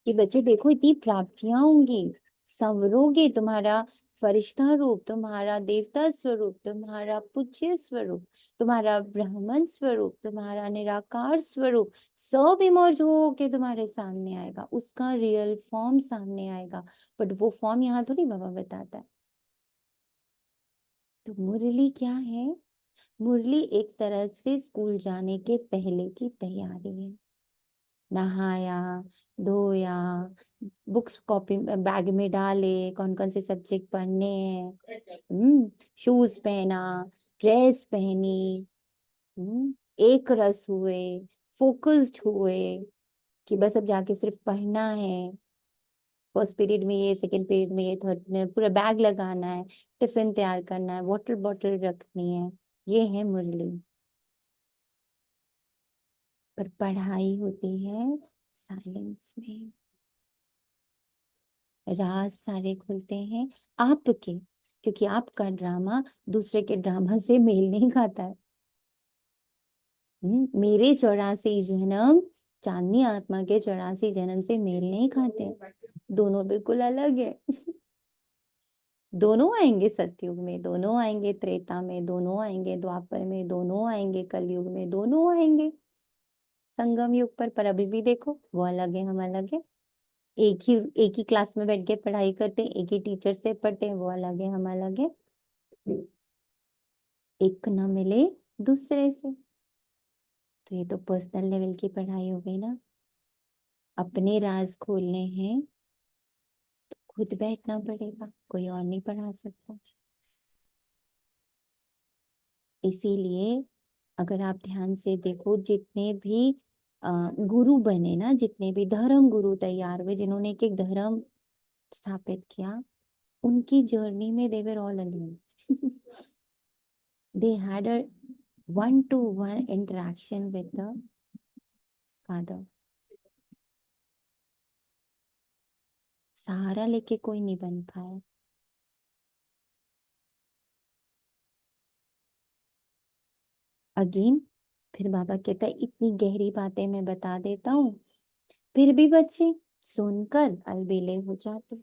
कि बच्चे देखो इतनी प्राप्तियां होंगी, संवरोगे, तुम्हारा फरिश्ता रूप, तुम्हारा देवता स्वरूप, तुम्हारा पूज्य स्वरूप, तुम्हारा ब्राह्मण स्वरूप, तुम्हारा निराकार स्वरूप, सब इमर्ज होके तुम्हारे सामने आएगा, उसका रियल फॉर्म सामने आएगा। बट वो फॉर्म यहाँ थोड़ी बाबा बताता है। तो मुरली क्या है? मुरली एक तरह से स्कूल जाने के पहले की तैयारी है। नहाया, धोया, बुक्स कॉपी बैग में डाले, कौन कौन से सब्जेक्ट पढ़ने हैं, शूज पहना, ड्रेस पहनी, एक रस हुए, फोकस्ड हुए कि बस अब जाके सिर्फ पढ़ना है। फर्स्ट पीरियड में ये, सेकंड पीरियड में ये, थर्ड में पूरा बैग लगाना है, टिफिन तैयार करना है, वाटर बॉटल रखनी है। ये है मुरली। पर पढ़ाई होती है साइलेंस में। राज सारे खुलते हैं आपके, क्योंकि आपका ड्रामा दूसरे के ड्रामा से मेल नहीं खाता है। मेरे 84 जन्म चांदनी आत्मा के 84 जन्म से मेल नहीं खाते, दोनों बिल्कुल अलग है। दोनों आएंगे सतयुग में, दोनों आएंगे त्रेता में, दोनों आएंगे द्वापर में, दोनों आएंगे कलयुग में, दोनों आएंगे संगम युग पर अभी भी देखो वो अलग है, हम अलग है। एक ही क्लास में बैठ के पढ़ाई करते हैं, एक ही टीचर से पढ़ते हैं, वो अलग है, हम अलग है। एक न मिले दूसरे से। तो ये तो पर्सनल लेवल की पढ़ाई हो गई ना। अपने राज खोलने हैं तो खुद बैठना पड़ेगा, कोई और नहीं पढ़ा सकता। इसीलिए अगर आप ध्यान से देखो, जितने भी गुरु बने ना, जितने भी धर्म गुरु तैयार हुए, जिन्होंने एक एक धर्म स्थापित किया, उनकी जर्नी में they were all alone. they had a one-to-one interaction with the father. सहारा लेके कोई नहीं बन पाया। अगेन फिर बाबा कहता है इतनी गहरी बातें मैं बता देता हूँ, फिर भी बच्चे सुनकर अलबेले हो जाते।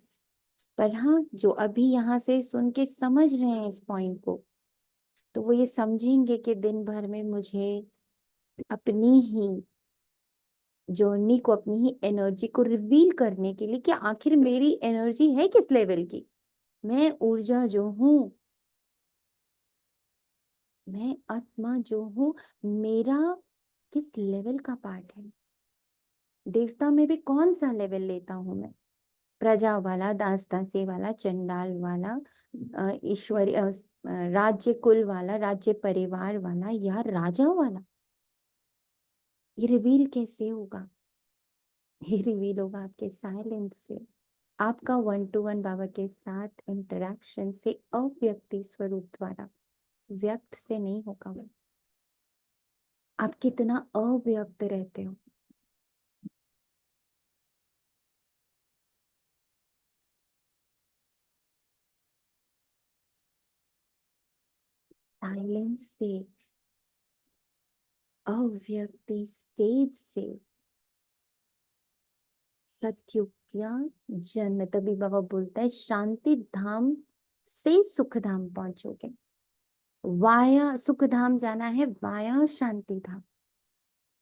पर हाँ, जो अभी यहाँ से सुन के समझ रहे हैं इस पॉइंट को, तो वो ये समझेंगे कि दिन भर में मुझे अपनी ही जर्नी को, अपनी ही एनर्जी को रिवील करने के लिए कि आखिर मेरी एनर्जी है किस लेवल की, मैं ऊर्जा जो हूँ, मैं आत्मा जो हूँ, मेरा किस लेवल का पार्ट है। देवता में भी कौन सा लेवल लेता हूं मैं? प्रजा वाला, दास दासी वाला, चंडाल वाला, ईश्वरी राज्य कुल वाला, राज्य परिवार वाला, या राजा वाला? ये रिवील कैसे होगा? ये रिवील होगा आपके साइलेंस से, आपका 1-to-1 बाबा के साथ इंटरेक्शन से, अव्यक्ति स्वरूप द्वारा। व्यक्त से नहीं होगा वो। आप कितना अव्यक्त रहते हो। साइलेंस से, अव्यक्ति स्टेज से सतयुग का जन्म। तभी बाबा बोलता है शांति धाम से सुख धाम पहुंचोगे। वाया सुख धाम जाना है, वाया शांति धाम।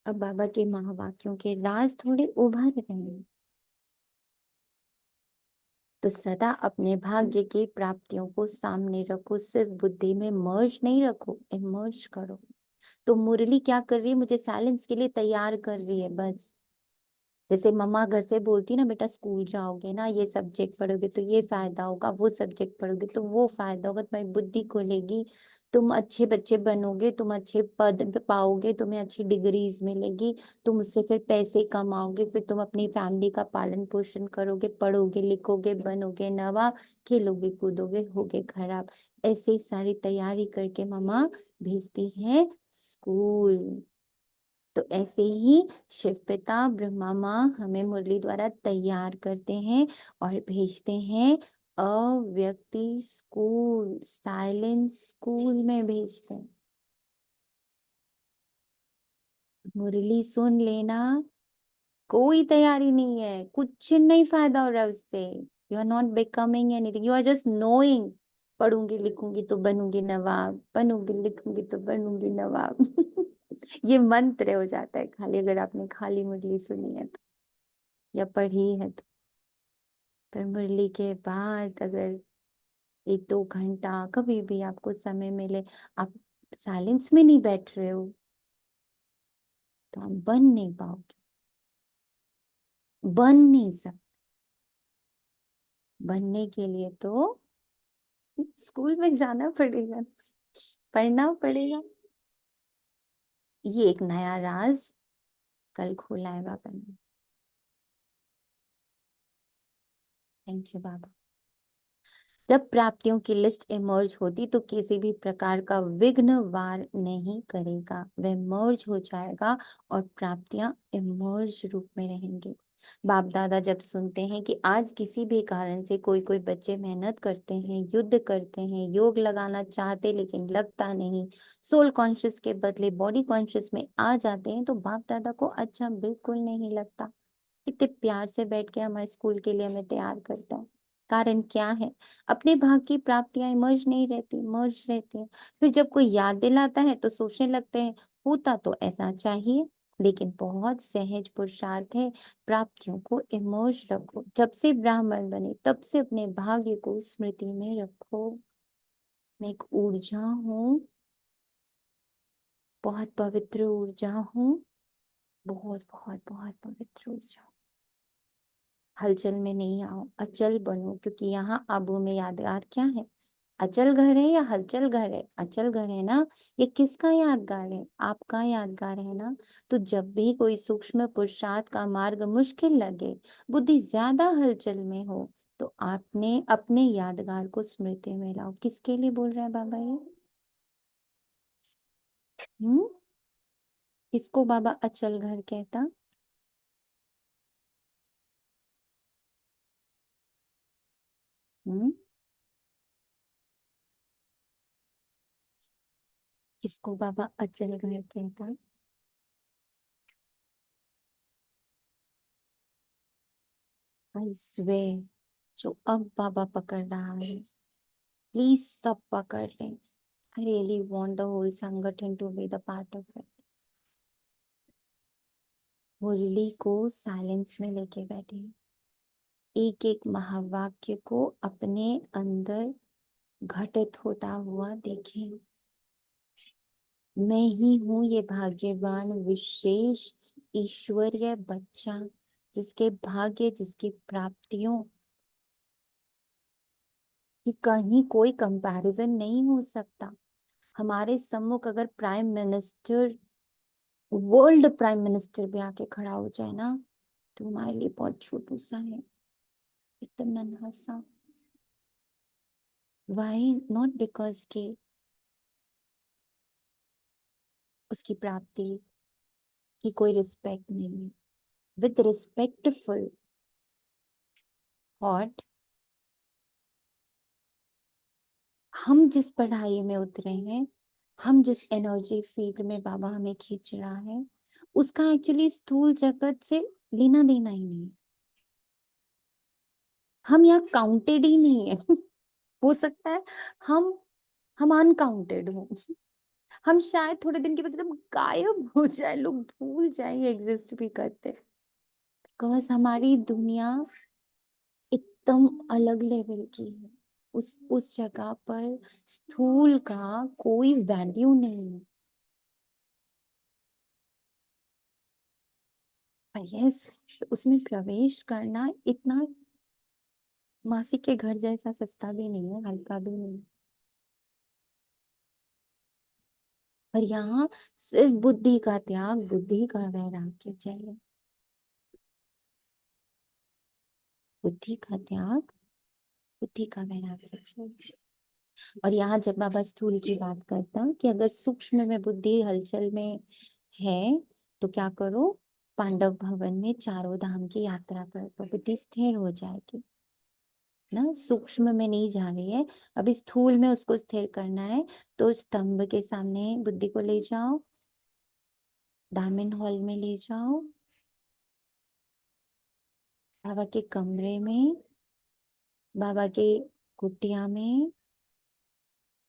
अब बाबा के महावाक्यों के राज थोड़े उभर रहे हैं। तो सदा अपने भाग्य की प्राप्तियों को सामने रखो, सिर्फ बुद्धि में मर्ज नहीं रखो, इमर्ज करो। तो मुरली क्या कर रही है? मुझे साइलेंस के लिए तैयार कर रही है बस। जैसे मम्मा घर से बोलती ना, बेटा स्कूल जाओगे ना, ये सब्जेक्ट पढ़ोगे तो ये फायदा होगा, वो सब्जेक्ट पढ़ोगे तो वो फायदा होगा, तुम्हारी बुद्धि खुलेगी, तुम अच्छे बच्चे बनोगे, तुम अच्छे पद पे पाओगे, तुम्हें अच्छी डिग्रीज मिलेगी, तुम उससे फिर पैसे कमाओगे, फिर तुम अपनी फैमिली का पालन पोषण करोगे, पढ़ोगे लिखोगे, बनोगे नवा, खेलोगे कूदोगे, होगे खराब। ऐसे सारी तैयारी करके मम्मा भेजती है स्कूल। तो ऐसे ही शिव पिता ब्रह्मा माँ हमें मुरली द्वारा तैयार करते हैं और भेजते हैं व्यक्ति स्कूल, साइलेंस स्कूल में भेजते हैं। मुरली सुन लेना, कोई तैयारी नहीं है, कुछ नहीं फायदा हो रहा है उससे। You are not becoming anything, you are just knowing. पढ़ूंगी लिखूंगी तो बनूंगी नवाब, बनूंगी लिखूंगी तो बनूंगी नवाब। ये मंत्र हो जाता है खाली, अगर आपने खाली मुरली सुनी है तो, या पढ़ी है तो। पर मुरली के बाद अगर 1-2 घंटा कभी भी आपको समय मिले, आप साइलेंस में नहीं बैठ रहे हो, तो आप बन नहीं पाओगे, बन नहीं सकते। बनने के लिए तो स्कूल में जाना पड़ेगा, पढ़ना पड़ेगा। ये एक नया राज कल खोला है बाबा ने। थैंक यू बाबा। जब प्राप्तियों की लिस्ट इमर्ज होती तो किसी भी प्रकार का विघ्न वार नहीं करेगा, वह मर्ज हो जाएगा और प्राप्तियां इमर्ज रूप में रहेंगी। बाप दादा जब सुनते हैं कि आज किसी भी कारण से कोई कोई बच्चे मेहनत करते हैं, युद्ध करते हैं, योग लगाना चाहते लेकिन लगता नहीं, सोल कॉन्शियस के बदले बॉडी कॉन्शियस में आ जाते हैं, तो बाप दादा को अच्छा बिल्कुल नहीं लगता। कितने प्यार से बैठ के हमारे स्कूल के लिए हमें तैयार करता है। कारण क्या है? अपने भाग की प्राप्तियां इमर्ज नहीं रहती, मर्ज रहती हैं। फिर जब कोई याद दिलाता है तो सोचने लगते हैं होता तो ऐसा चाहिए, लेकिन बहुत सहज पुरुषार्थ है, प्राप्तियों को इमर्ज रखो। जब से ब्राह्मण बने तब से अपने भाग्य को स्मृति में रखो। मैं एक ऊर्जा हूँ, बहुत पवित्र ऊर्जा हूँ, बहुत बहुत बहुत पवित्र ऊर्जा। हलचल में नहीं आओ, अचल बनो, क्योंकि यहाँ आबू में यादगार क्या है? अचल घर है या हलचल घर है? अचल घर है ना। ये किसका यादगार है? आपका यादगार है ना। तो जब भी कोई सूक्ष्म पुरुषार्थ का मार्ग मुश्किल लगे, बुद्धि ज्यादा हलचल में हो, तो आपने अपने यादगार को स्मृति में लाओ। किसके लिए बोल रहा है बाबा ये? हम्म, किसको बाबा अचल घर कहता? हम्म, किसको बाबा अचल घर कहता? आई स्वेर, जो अब बाबा पकड़ रहा है, प्लीज सब पकड़ लें। I really want the whole संगठन to be the part of it. मुरली को साइलेंस में लेके बैठे, एक एक महावाक्य को अपने अंदर घटित होता हुआ देखें। मैं ही हूँ ये भाग्यवान विशेष ईश्वरीय बच्चा, जिसके भाग्य, जिसकी प्राप्तियों की कहीं कोई कंपैरिजन नहीं हो सकता। हमारे सम्मुख अगर prime minister, world prime minister भी आके खड़ा हो जाए ना, तो हमारे लिए बहुत छोटू सा है, एकदम नन्हा सा। वाई? नॉट बिकॉज के उसकी प्राप्ति की कोई रिस्पेक्ट नहीं है। विद रिस्पेक्टफुल थॉट, हम जिस पढ़ाई में उतरे हैं, हम जिस एनर्जी फील्ड में बाबा हमें खींच रहा है, उसका एक्चुअली स्थूल जगत से लेना देना ही नहीं है। हम यहाँ काउंटेड ही नहीं है। हो सकता है हम अनकाउंटेड हो, हम शायद थोड़े दिन के बाद एकदम गायब हो जाए, लोग भूल जाए एग्जिस्ट भी करते, बिकॉज हमारी दुनिया एकदम अलग लेवल की है। उस जगह पर स्थूल का कोई वैल्यू नहीं है। पर यस, उसमें प्रवेश करना इतना मासी के घर जैसा सस्ता भी नहीं है, हल्का भी नहीं है। पर यहाँ सिर्फ बुद्धि का त्याग, बुद्धि का वैराग्य चाहिए। बुद्धि का त्याग, बुद्धि का वैराग्य चाहिए। और यहाँ जब बाबा स्थूल की बात करता कि अगर सूक्ष्म में बुद्धि हलचल में है, तो क्या करो? पांडव भवन में चारों धाम की यात्रा कर दो, बुद्धि स्थिर हो जाएगी। ना, सूक्ष्म में नहीं जा रही है, अभी स्थूल में उसको स्थिर करना है। तो स्तंभ के सामने बुद्धि को ले जाओ, दामिन हॉल में ले जाओ, बाबा के कमरे में, बाबा के कुटिया में,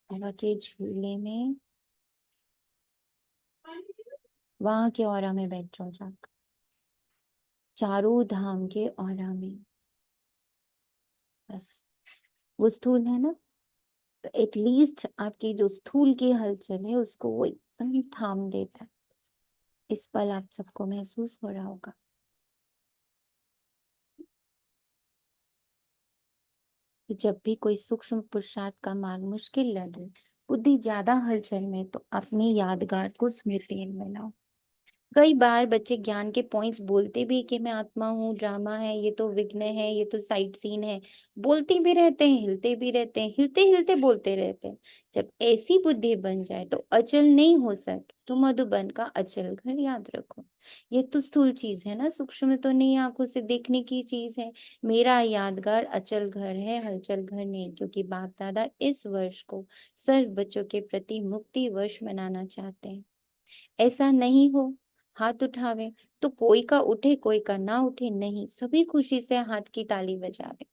बाबा के झूले में, वहां के औरा में बैठ जाओ जाकर, चारों धाम के औरा में। बस वो स्थूल है ना, तो एटलीस्ट आपकी जो स्थूल की हलचल है उसको वो एकदम थाम देता है। इस पल आप सबको महसूस हो रहा होगा। कि जब भी कोई सूक्ष्म पुरुषार्थ का मार्ग मुश्किल लगे, बुद्धि ज्यादा हलचल में, तो अपनी यादगार को स्मृति में लाओ। कई बार बच्चे ज्ञान के पॉइंट्स बोलते भी कि मैं आत्मा हूँ, ड्रामा है, ये तो विघ्न है, ये तो साइड सीन है, बोलते भी रहते हैं, हिलते भी रहते हैं, हिलते हिलते बोलते रहते हैं। जब ऐसी बुद्धि बन जाए तो अचल नहीं हो सके, तो मधुबन का अचल घर याद रखो। ये तो स्थूल चीज है ना, सूक्ष्म तो नहीं, आंखों से देखने की चीज है। मेरा यादगार अचल घर है, हलचल घर नहीं, क्योंकि बाप दादा इस वर्ष को सर्व बच्चों के प्रति मुक्ति वर्ष मनाना चाहते हैं। ऐसा नहीं हो हाथ उठावे तो कोई का उठे कोई का ना उठे, नहीं, सभी खुशी से हाथ की ताली बजावे।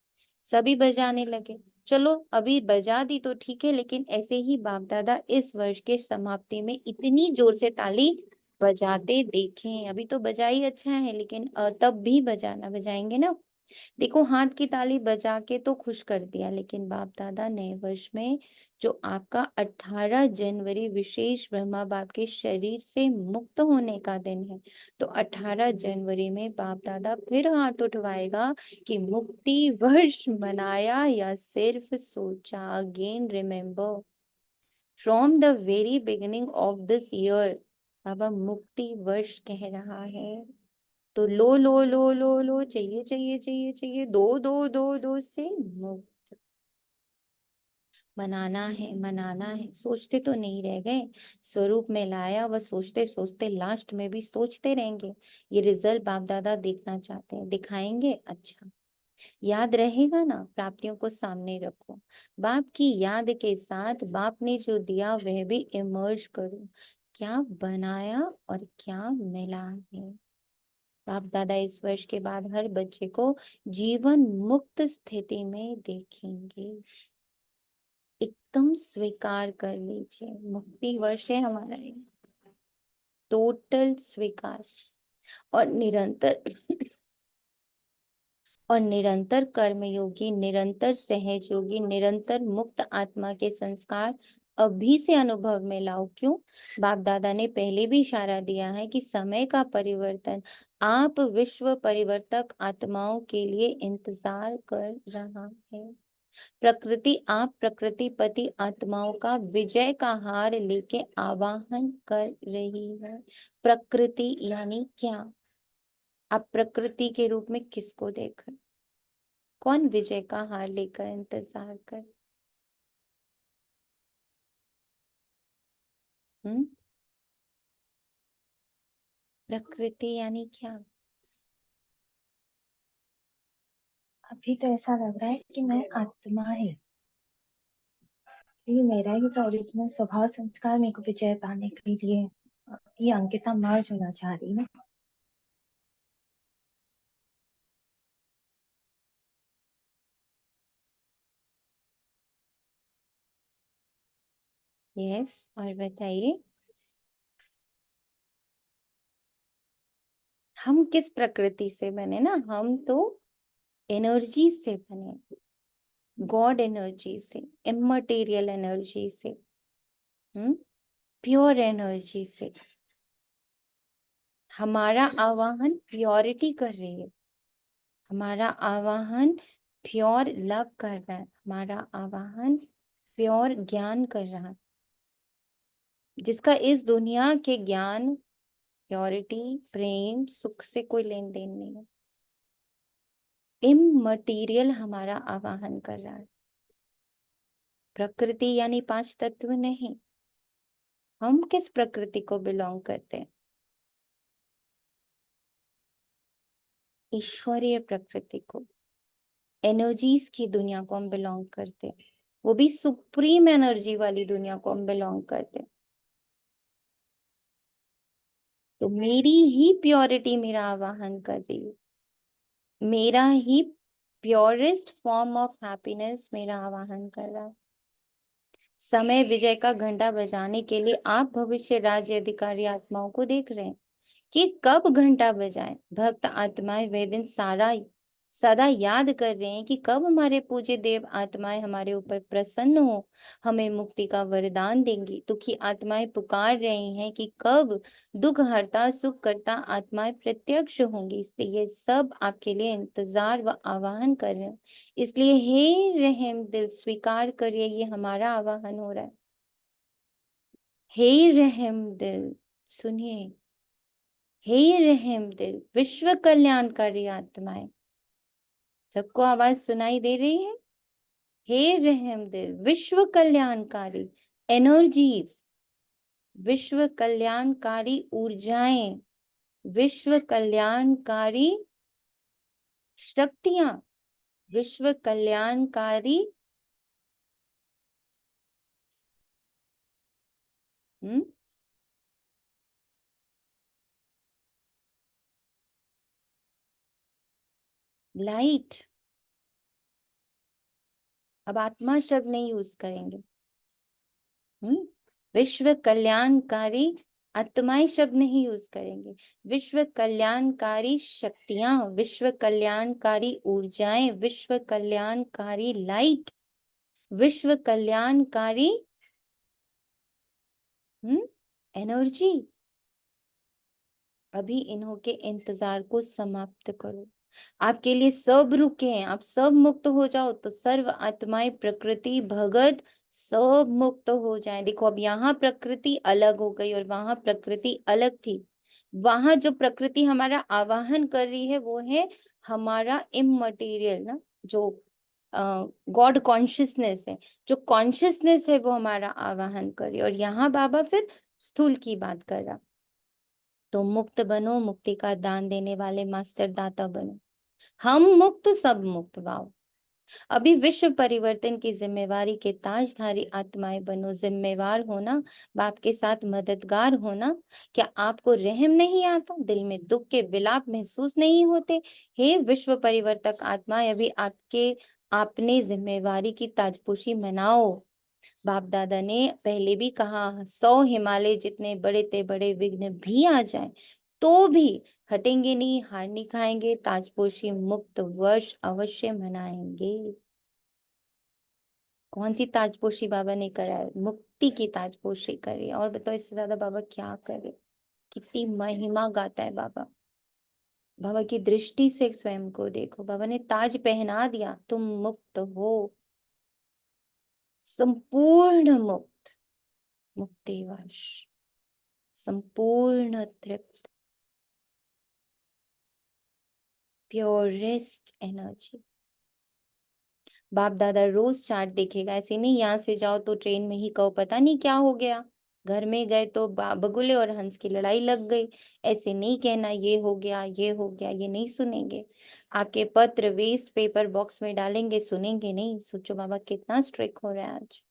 सभी बजाने लगे, चलो अभी बजा दी तो ठीक है, लेकिन ऐसे ही बाप दादा इस वर्ष के समाप्ति में इतनी जोर से ताली बजाते देखें। अभी तो बजाई अच्छा है, लेकिन तब भी बजाना, बजाएंगे ना। देखो हाथ की ताली बजा के तो खुश कर दिया, लेकिन बाप दादा नए वर्ष में जो आपका 18 जनवरी विशेष ब्रह्मा बाप के शरीर से मुक्त होने का दिन है, तो 18 जनवरी में बाप दादा फिर हाथ उठवाएगा कि मुक्ति वर्ष मनाया या सिर्फ सोचा। Again remember, from the very beginning of this year Baba मुक्ति वर्ष कह रहा है। तो लो चाहिए चाहिए चाहिए चाहिए, दो दो दो दो से मुक्त। मनाना है, मनाना है, सोचते तो नहीं रह गए, स्वरूप में लाया, वह सोचते सोचते लास्ट में भी सोचते रहेंगे। ये रिजल्ट बाप दादा देखना चाहते हैं, दिखाएंगे। अच्छा याद रहेगा ना, प्राप्तियों को सामने रखो, बाप की याद के साथ बाप ने जो दिया वह भी इमर्ज करो, क्या बनाया और क्या मिला है। बाप दादा इस वर्ष के बाद हर बच्चे को जीवन मुक्त स्थिति में देखेंगे। एकदम स्वीकार कर लीजिए, मुक्ति वर्ष है हमारा ये, टोटल स्वीकार। और निरंतर और निरंतर कर्मयोगी, निरंतर सहज योगी, निरंतर मुक्त आत्मा के संस्कार अभी से अनुभव में लाओ। क्यों? बाप दादा ने पहले भी इशारा दिया है कि समय का परिवर्तन आप विश्व परिवर्तक आत्माओं के लिए इंतजार कर रहा है। प्रकृति आप प्रकृतिपति आत्माओं का विजय का हार लेके आवाहन कर रही है। प्रकृति यानी क्या? आप प्रकृति के रूप में किसको देख रहे? कौन विजय का हार लेकर इंतजार कर? हम्म, प्रकृति यानी क्या? अभी तो ऐसा लग रहा है कि मैं आत्मा है, ये मेरा ही तो ओरिजिनल स्वभाव संस्कार मेरे को विजय पाने के लिए ये अंकिता मर्ज होना चाह रही ना। यस, और बताइए हम किस प्रकृति से बने ना? हम तो एनर्जी से बने, गॉड एनर्जी से, इममटेरियल एनर्जी से, प्योर एनर्जी से। हमारा आवाहन प्योरिटी कर रही है, हमारा आवाहन प्योर लव कर रहा है, हमारा आवाहन प्योर ज्ञान कर रहा है, जिसका इस दुनिया के ज्ञान, प्योरिटी, प्रेम, सुख से कोई लेन देन नहीं है। इममटीरियल हमारा आवाहन कर रहा है। प्रकृति यानी 5 तत्व नहीं। हम किस प्रकृति को बिलोंग करते हैं? ईश्वरीय प्रकृति को। एनर्जीज की दुनिया को हम बिलोंग करते हैं, वो भी सुप्रीम एनर्जी वाली दुनिया को हम बिलोंग करते हैं। तो मेरी ही प्योरिटी मेरा आवाहन कर रही है, मेरा ही प्योरेस्ट फॉर्म ऑफ हैप्पीनेस मेरा आवाहन कर रहा है। समय विजय का घंटा बजाने के लिए आप भविष्य राज्य अधिकारी आत्माओं को देख रहे हैं कि कब घंटा बजाएं। भक्त आत्माएं वे दिन सदा याद कर रहे हैं कि कब हमारे पूज्य देव आत्माएं हमारे ऊपर प्रसन्न हो, हमें मुक्ति का वरदान देंगी। दुखी आत्माएं पुकार रही हैं कि कब दुख हरता सुख करता आत्माएं प्रत्यक्ष होंगी। इसलिए ये सब आपके लिए इंतजार व आवाहन कर रहे हैं। इसलिए हे रहम दिल स्वीकार करिए, ये हमारा आवाहन हो रहा है। हे रहम दिल सुनिए, हे रहम दिल विश्व कल्याणकारी आत्माएं, सबको आवाज सुनाई दे रही है? हे रहम दिल विश्व कल्याणकारी एनर्जीज, विश्व कल्याणकारी ऊर्जाएं, विश्व कल्याणकारी शक्तियां, विश्व कल्याणकारी लाइट। अब आत्मा शब्द नहीं यूज करेंगे। विश्व कल्याणकारी आत्माएं शब्द नहीं यूज करेंगे। विश्व कल्याणकारी शक्तियां, विश्व कल्याणकारी ऊर्जाएं, विश्व कल्याणकारी लाइट, विश्व कल्याणकारी एनर्जी। अभी इन्हों के इंतजार को समाप्त करो। आपके लिए सब रुके हैं, आप सब मुक्त हो जाओ तो सर्व आत्माएं प्रकृति भगत सब मुक्त हो जाएं। देखो अब यहाँ प्रकृति अलग हो गई और वहां प्रकृति अलग थी। वहां जो प्रकृति हमारा आवाहन कर रही है वो है हमारा इममटेरियल ना, जो गॉड कॉन्शियसनेस है, जो कॉन्शियसनेस है वो हमारा आवाहन कर रही है। और यहाँ बाबा फिर स्थूल की बात कर रहा। तो मुक्त बनो, मुक्ति का दान देने वाले मास्टर दाता बनो। हम मुक्त सब मुक्त। वाओ। अभी विश्व परिवर्तन की जिम्मेवारी के ताजधारी आत्माएं बनो। जिम्मेवार होना, बाप के साथ मददगार होना। क्या आपको रहम नहीं आता? दिल में दुख के विलाप महसूस नहीं होते? हे विश्व परिवर्तक आत्माएं, अभी आपने जिम्मेवारी की ताजपोशी मनाओ। बाप दादा ने पहले भी कहा, 100 हिमालय जितने बड़े ते बड़े विघ्न भी आ जाएं तो भी हटेंगे नहीं, हार नहीं खाएंगे, ताजपोशी मुक्त वर्ष अवश्य मनाएंगे। कौन सी ताजपोशी बाबा ने करा है? मुक्ति की ताजपोशी करी है। और बताओ इससे ज्यादा बाबा क्या करे? कितनी महिमा गाता है बाबा। बाबा की दृष्टि से स्वयं को देखो, बाबा ने ताज पहना दिया, तुम मुक्त हो, संपूर्ण मुक्त, मुक्तिवश, संपूर्ण तृप्त, प्योरेस्ट एनर्जी। बाप दादा रोज चार्ट देखेगा, ऐसे नहीं यहाँ से जाओ तो ट्रेन में ही कहो पता नहीं क्या हो गया, घर में गए तो बगुले और हंस की लड़ाई लग गई। ऐसे नहीं कहना ये हो गया ये हो गया, ये नहीं सुनेंगे। आपके पत्र वेस्ट पेपर बॉक्स में डालेंगे, सुनेंगे नहीं। सोचो बाबा कितना स्ट्रिक्ट हो रहा है आज।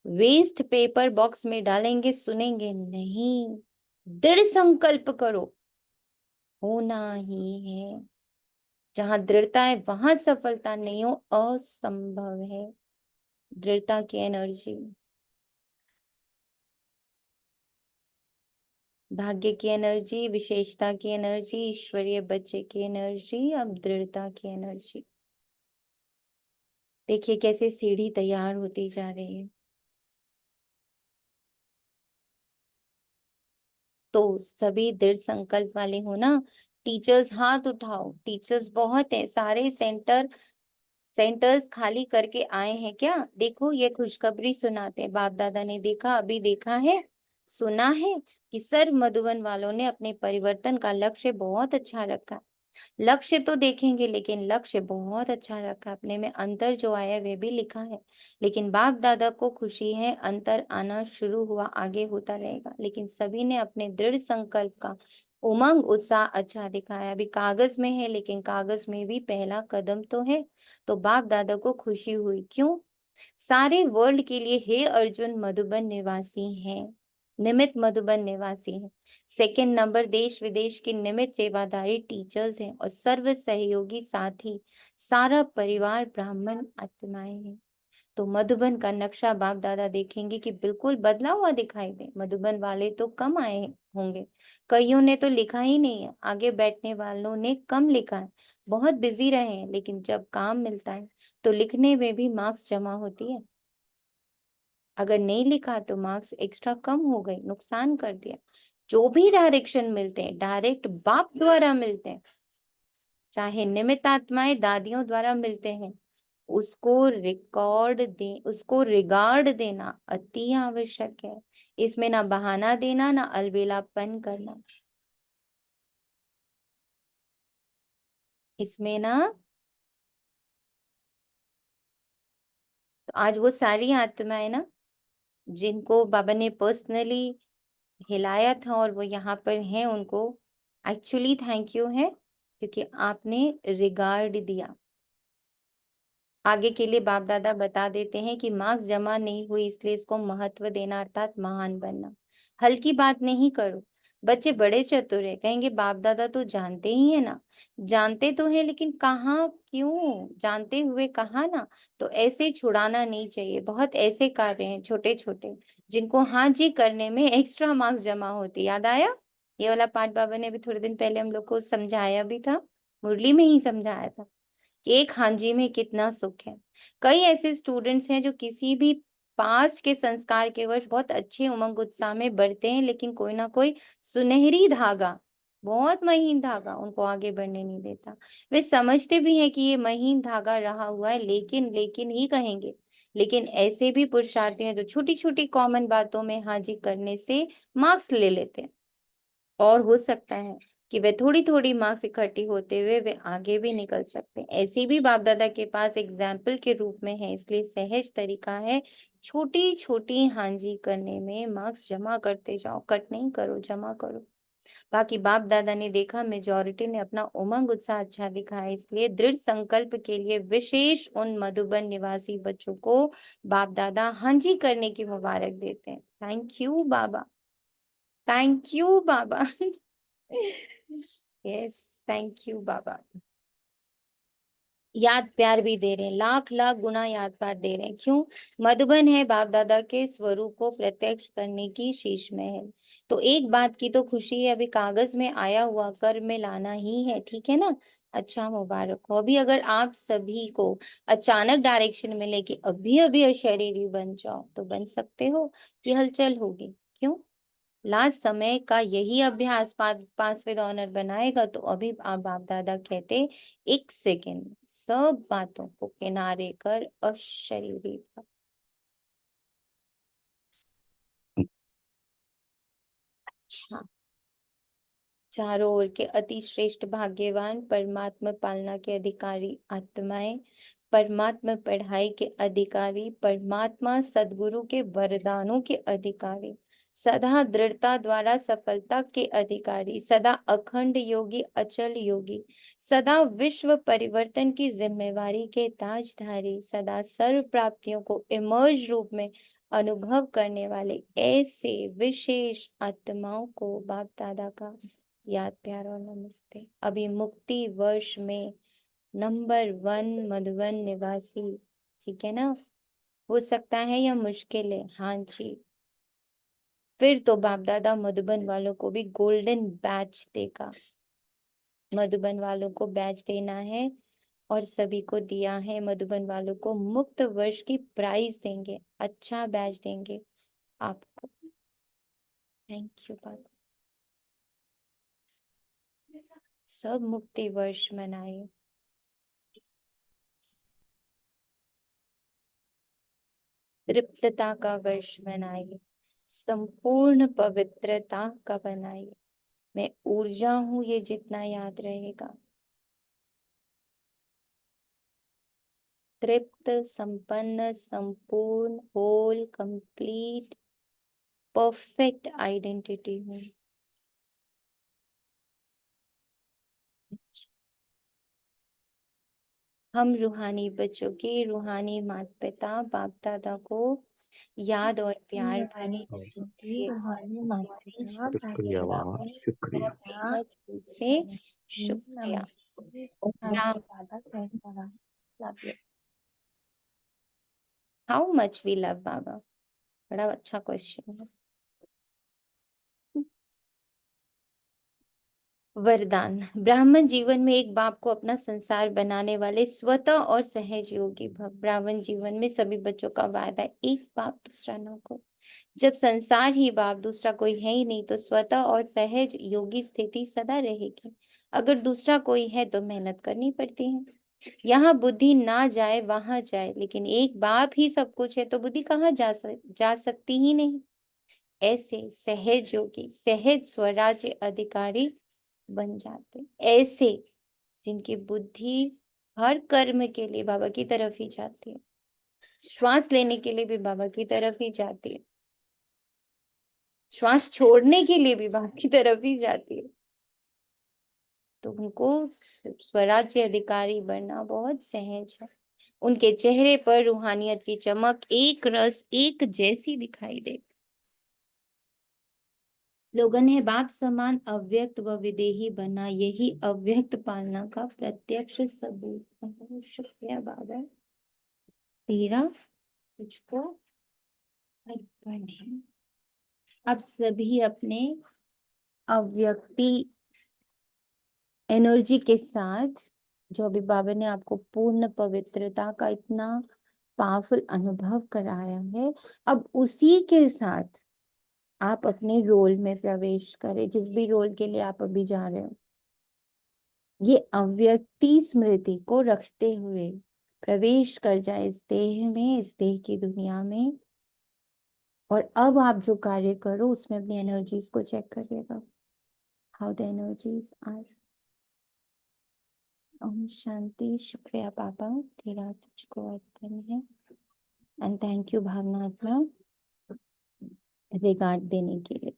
वेस्ट पेपर बॉक्स में डालेंगे, सुनेंगे नहीं। दृढ़ संकल्प करो, होना ही है। जहां दृढ़ता है वहां सफलता नहीं हो असंभव है। दृढ़ता की एनर्जी, भाग्य की एनर्जी, विशेषता की एनर्जी, ईश्वरीय बच्चे की एनर्जी, अब दृढ़ता की एनर्जी। देखिए कैसे सीढ़ी तैयार होती जा रही है। तो सभी दृढ़ संकल्प वाले हो ना। टीचर्स हाथ उठाओ, टीचर्स बहुत है, सारे सेंटर्स खाली करके आए हैं क्या? देखो ये खुशखबरी सुनाते हैं। बाप दादा ने देखा, अभी देखा है, सुना है कि सर मधुबन वालों ने अपने परिवर्तन का लक्ष्य बहुत अच्छा रखा। लक्ष्य तो देखेंगे लेकिन लक्ष्य बहुत अच्छा रखा। अपने में अंतर जो आया वे भी लिखा है। लेकिन बाप दादा को खुशी है, अंतर आना शुरू हुआ, आगे होता रहेगा। लेकिन सभी ने अपने दृढ़ संकल्प का उमंग उत्साह अच्छा दिखाया, अभी कागज में है लेकिन कागज में भी पहला कदम तो है। तो बाप दादा को खुशी हुई, क्यों? सारे वर्ल्ड के लिए हे अर्जुन मधुबन निवासी हैं, निमित मधुबन निवासी हैं। सेकंड नंबर देश विदेश के निमित सेवाधारी टीचर्स हैं और सर्व सहयोगी साथी सारा परिवार ब्राह्मण आत्माएं हैं। तो मधुबन का नक्शा बाप दादा देखेंगे कि बिल्कुल बदला हुआ दिखाई दे। मधुबन वाले तो कम आए होंगे, कईयों ने तो लिखा ही नहीं है, आगे बैठने वालों ने कम लिखा है, बहुत बिजी रहे हैं, लेकिन जब काम मिलता है तो लिखने में भी मार्क्स जमा होती है। अगर नहीं लिखा तो मार्क्स एक्स्ट्रा कम हो गई, नुकसान कर दिया। जो भी डायरेक्शन मिलते हैं डायरेक्ट बाप द्वारा मिलते हैं, चाहे निमित्त आत्माएं दादियों द्वारा मिलते हैं, उसको रिगार्ड देना अति आवश्यक है। इसमें ना बहाना देना ना अलबेलापन करना, इसमें ना। तो आज वो सारी आत्माएं ना जिनको बाबा ने पर्सनली हिलाया था और वो यहाँ पर हैं, उनको एक्चुअली थैंक यू है, क्योंकि आपने रिगार्ड दिया। आगे के लिए बाप दादा बता देते हैं कि मार्क्स जमा नहीं हुई इसलिए इसको महत्व देना अर्थात महान बनना। हल्की बात नहीं करो। बच्चे बड़े चतुर है, कहेंगे बाप दादा तो जानते ही है ना। जानते तो है लेकिन कहाँ, क्यों जानते हुए कहा ना। तो ऐसे छुड़ाना नहीं चाहिए। बहुत ऐसे कार्य हैं छोटे छोटे जिनको हाँ जी करने में एक्स्ट्रा मार्क्स जमा होती। याद आया? ये वाला पाठ बाबा ने अभी थोड़े दिन पहले हम लोग को समझाया भी था, मुरली में ही समझाया था कि एक हाँ जी में कितना सुख है। कई ऐसे स्टूडेंट्स हैं जो किसी भी पास्ट के संस्कार के वश बहुत अच्छे उमंग उत्साह में बढ़ते हैं, लेकिन कोई ना कोई सुनहरी धागा, बहुत महीन धागा उनको आगे बढ़ने नहीं देता। वे समझते भी हैं कि ये महीन धागा रहा हुआ है, लेकिन लेकिन ही कहेंगे। लेकिन ऐसे भी पुरुषार्थी हैं जो छोटी छोटी कॉमन बातों में हाँ जी करने से मार्क्स ले लेते हैं, और हो सकता है कि वे थोड़ी थोड़ी मार्क्स इकट्ठी होते हुए वे आगे भी निकल सकते हैं। ऐसी भी बाप दादा के पास एग्जाम्पल के रूप में है, इसलिए सहज तरीका है छोटी छोटी हांजी करने में मार्क्स जमा करते जाओ, कट नहीं करो, जमा करो। बाकी बाप दादा ने देखा मेजॉरिटी ने अपना उमंग उत्साह अच्छा दिखाया, इसलिए दृढ़ संकल्प के लिए विशेष उन मधुबन निवासी बच्चों को बाप दादा हांजी करने की मुबारक देते हैं। Thank you Baba, thank you Baba. Yes, thank you Baba. याद प्यार भी दे रहे हैं, लाख लाख गुना याद प्यार दे रहे हैं। क्यों? मधुबन है बाप दादा के स्वरूप को प्रत्यक्ष करने की शीश में है। तो एक बात की तो खुशी है, अभी कागज में आया हुआ कर्म में लाना ही है, ठीक है ना। अच्छा, मुबारक हो। अभी अगर आप सभी को अचानक डायरेक्शन मिले कि अभी अभी अशरीरी बन जाओ, तो बन सकते हो कि हलचल होगी। क्यों? लास्ट समय का यही अभ्यास पास विद ऑनर बनाएगा। तो अभी आप बाप दादा कहते एक सेकेंड सब बातों को किनारे कर अशरीरी भव। अच्छा, चारों ओर के अति श्रेष्ठ भाग्यवान परमात्मा पालना के अधिकारी आत्माएं, परमात्मा पढ़ाई के अधिकारी, परमात्मा सदगुरु के वरदानों के अधिकारी, सदा दृढ़ता द्वारा सफलता के अधिकारी, सदा अखंड योगी अचल योगी, सदा विश्व परिवर्तन की जिम्मेवारी के ताजधारी, सदा सर्व प्राप्तियों को इमर्ज रूप में अनुभव करने वाले ऐसे विशेष आत्माओं को बाप दादा का याद प्यार और नमस्ते। अभी मुक्ति वर्ष में नंबर 1 मधुबन निवासी, ठीक है ना। हो सकता है या मुश्किल है, हाँ जी। फिर तो बाप दादा मधुबन वालों को भी गोल्डन बैच देगा। मधुबन वालों को बैच देना है और सभी को दिया है। मधुबन वालों को मुक्त वर्ष की प्राइज देंगे, अच्छा बैच देंगे आपको। थैंक यू बाबा। सब मुक्ति वर्ष मनाए। तृप्तता का वर्ष मनाइए, संपूर्ण पवित्रता का बनाइए। मैं ऊर्जा हूं, ये जितना याद रहेगा। तृप्त, संपन्न, संपूर्ण, होल, कंप्लीट, परफेक्ट आइडेंटिटी हूँ। हम रूहानी बच्चों के रूहानी माता पिता बाप दादा को याद और प्यार रूहानी भरे बच्चों की रूहानी माता पिता शुक्रिया बाबा, शुक्रिया। बहुत दिल से शुक्रिया। नमस्ते राम, बाबा कैसा love you. How much we love Baba, बड़ा अच्छा क्वेश्चन है। वरदान। ब्राह्मण जीवन में एक बाप को अपना संसार बनाने वाले स्वतः और सहज योगी भव। ब्राह्मण जीवन में सभी बच्चों का वादा है, एक बाप दूसरा न को। जब संसार ही बाप, दूसरा कोई है ही नहीं, तो स्वतः और सहज योगी स्थिति सदा रहेगी। अगर दूसरा कोई है तो मेहनत करनी पड़ती है। यहाँ बुद्धि ना जाए वहां जाए, लेकिन एक बाप ही सब कुछ है तो बुद्धि कहाँ जा सकती ही नहीं। ऐसे सहज योगी सहज स्वराज्य अधिकारी बन जाते, ऐसे जिनकी बुद्धि हर कर्म के लिए बाबा की तरफ ही जाती है, श्वास लेने के लिए भी बाबा की तरफ ही जाती है, श्वास छोड़ने के लिए भी बाबा की तरफ ही जाती है। तो उनको स्वराज्य अधिकारी बनना बहुत सहज है। उनके चेहरे पर रूहानियत की चमक एक रस एक जैसी दिखाई दे। स्लोगन है, बाप समान अव्यक्त व विदेही बना, यही अव्यक्त पालना का प्रत्यक्ष सबूत। बहुत शुक्रिया बाबा, तेरा तुझको अर्पण है। अब सभी अपने अव्यक्ति एनर्जी के साथ, जो अभी बाबा ने आपको पूर्ण पवित्रता का इतना पावरफुल अनुभव कराया है, अब उसी के साथ आप अपने रोल में प्रवेश करें, जिस भी रोल के लिए आप अभी जा रहे हो। ये अव्यक्ति स्मृति को रखते हुए प्रवेश कर जाए इस देह में, इस देह की दुनिया में। और अब आप जो कार्य करो उसमें अपनी एनर्जीज को चेक करिएगा, how the energies are. Om Shanti. शुक्रिया पापा, तेरा तुझको अर्पण है। एंड थैंक यू भावना आत्मा रिगार्ड देने के लिए।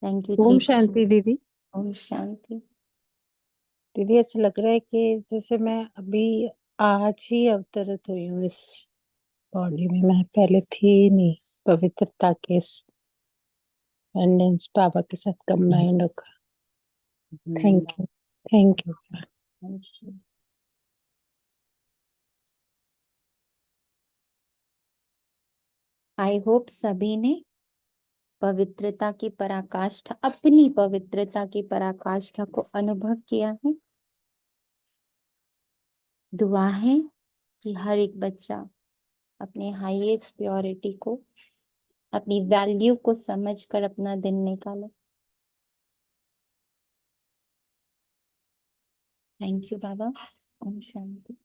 थैंक यू ओम जी। शांति दीदी। ओम शांति। दीदी ऐसा लग रहा है कि जैसे मैं अभी आज ही अवतरित हुई हूँ इस बॉडी में, मैं पहले थी ही नहीं। पवित्रता के एंडेंस बाबा के साथ कंबाइंड होकर। Thank you, thank you. I hope सभी ने पवित्रता की पराकाष्ठा, अपनी पवित्रता की पराकाष्ठा को अनुभव किया है। दुआ है कि हर एक बच्चा अपने हाईएस्ट प्योरिटी को, अपनी वैल्यू को समझकर अपना दिन निकाले। Thank you Baba. ओम शांति।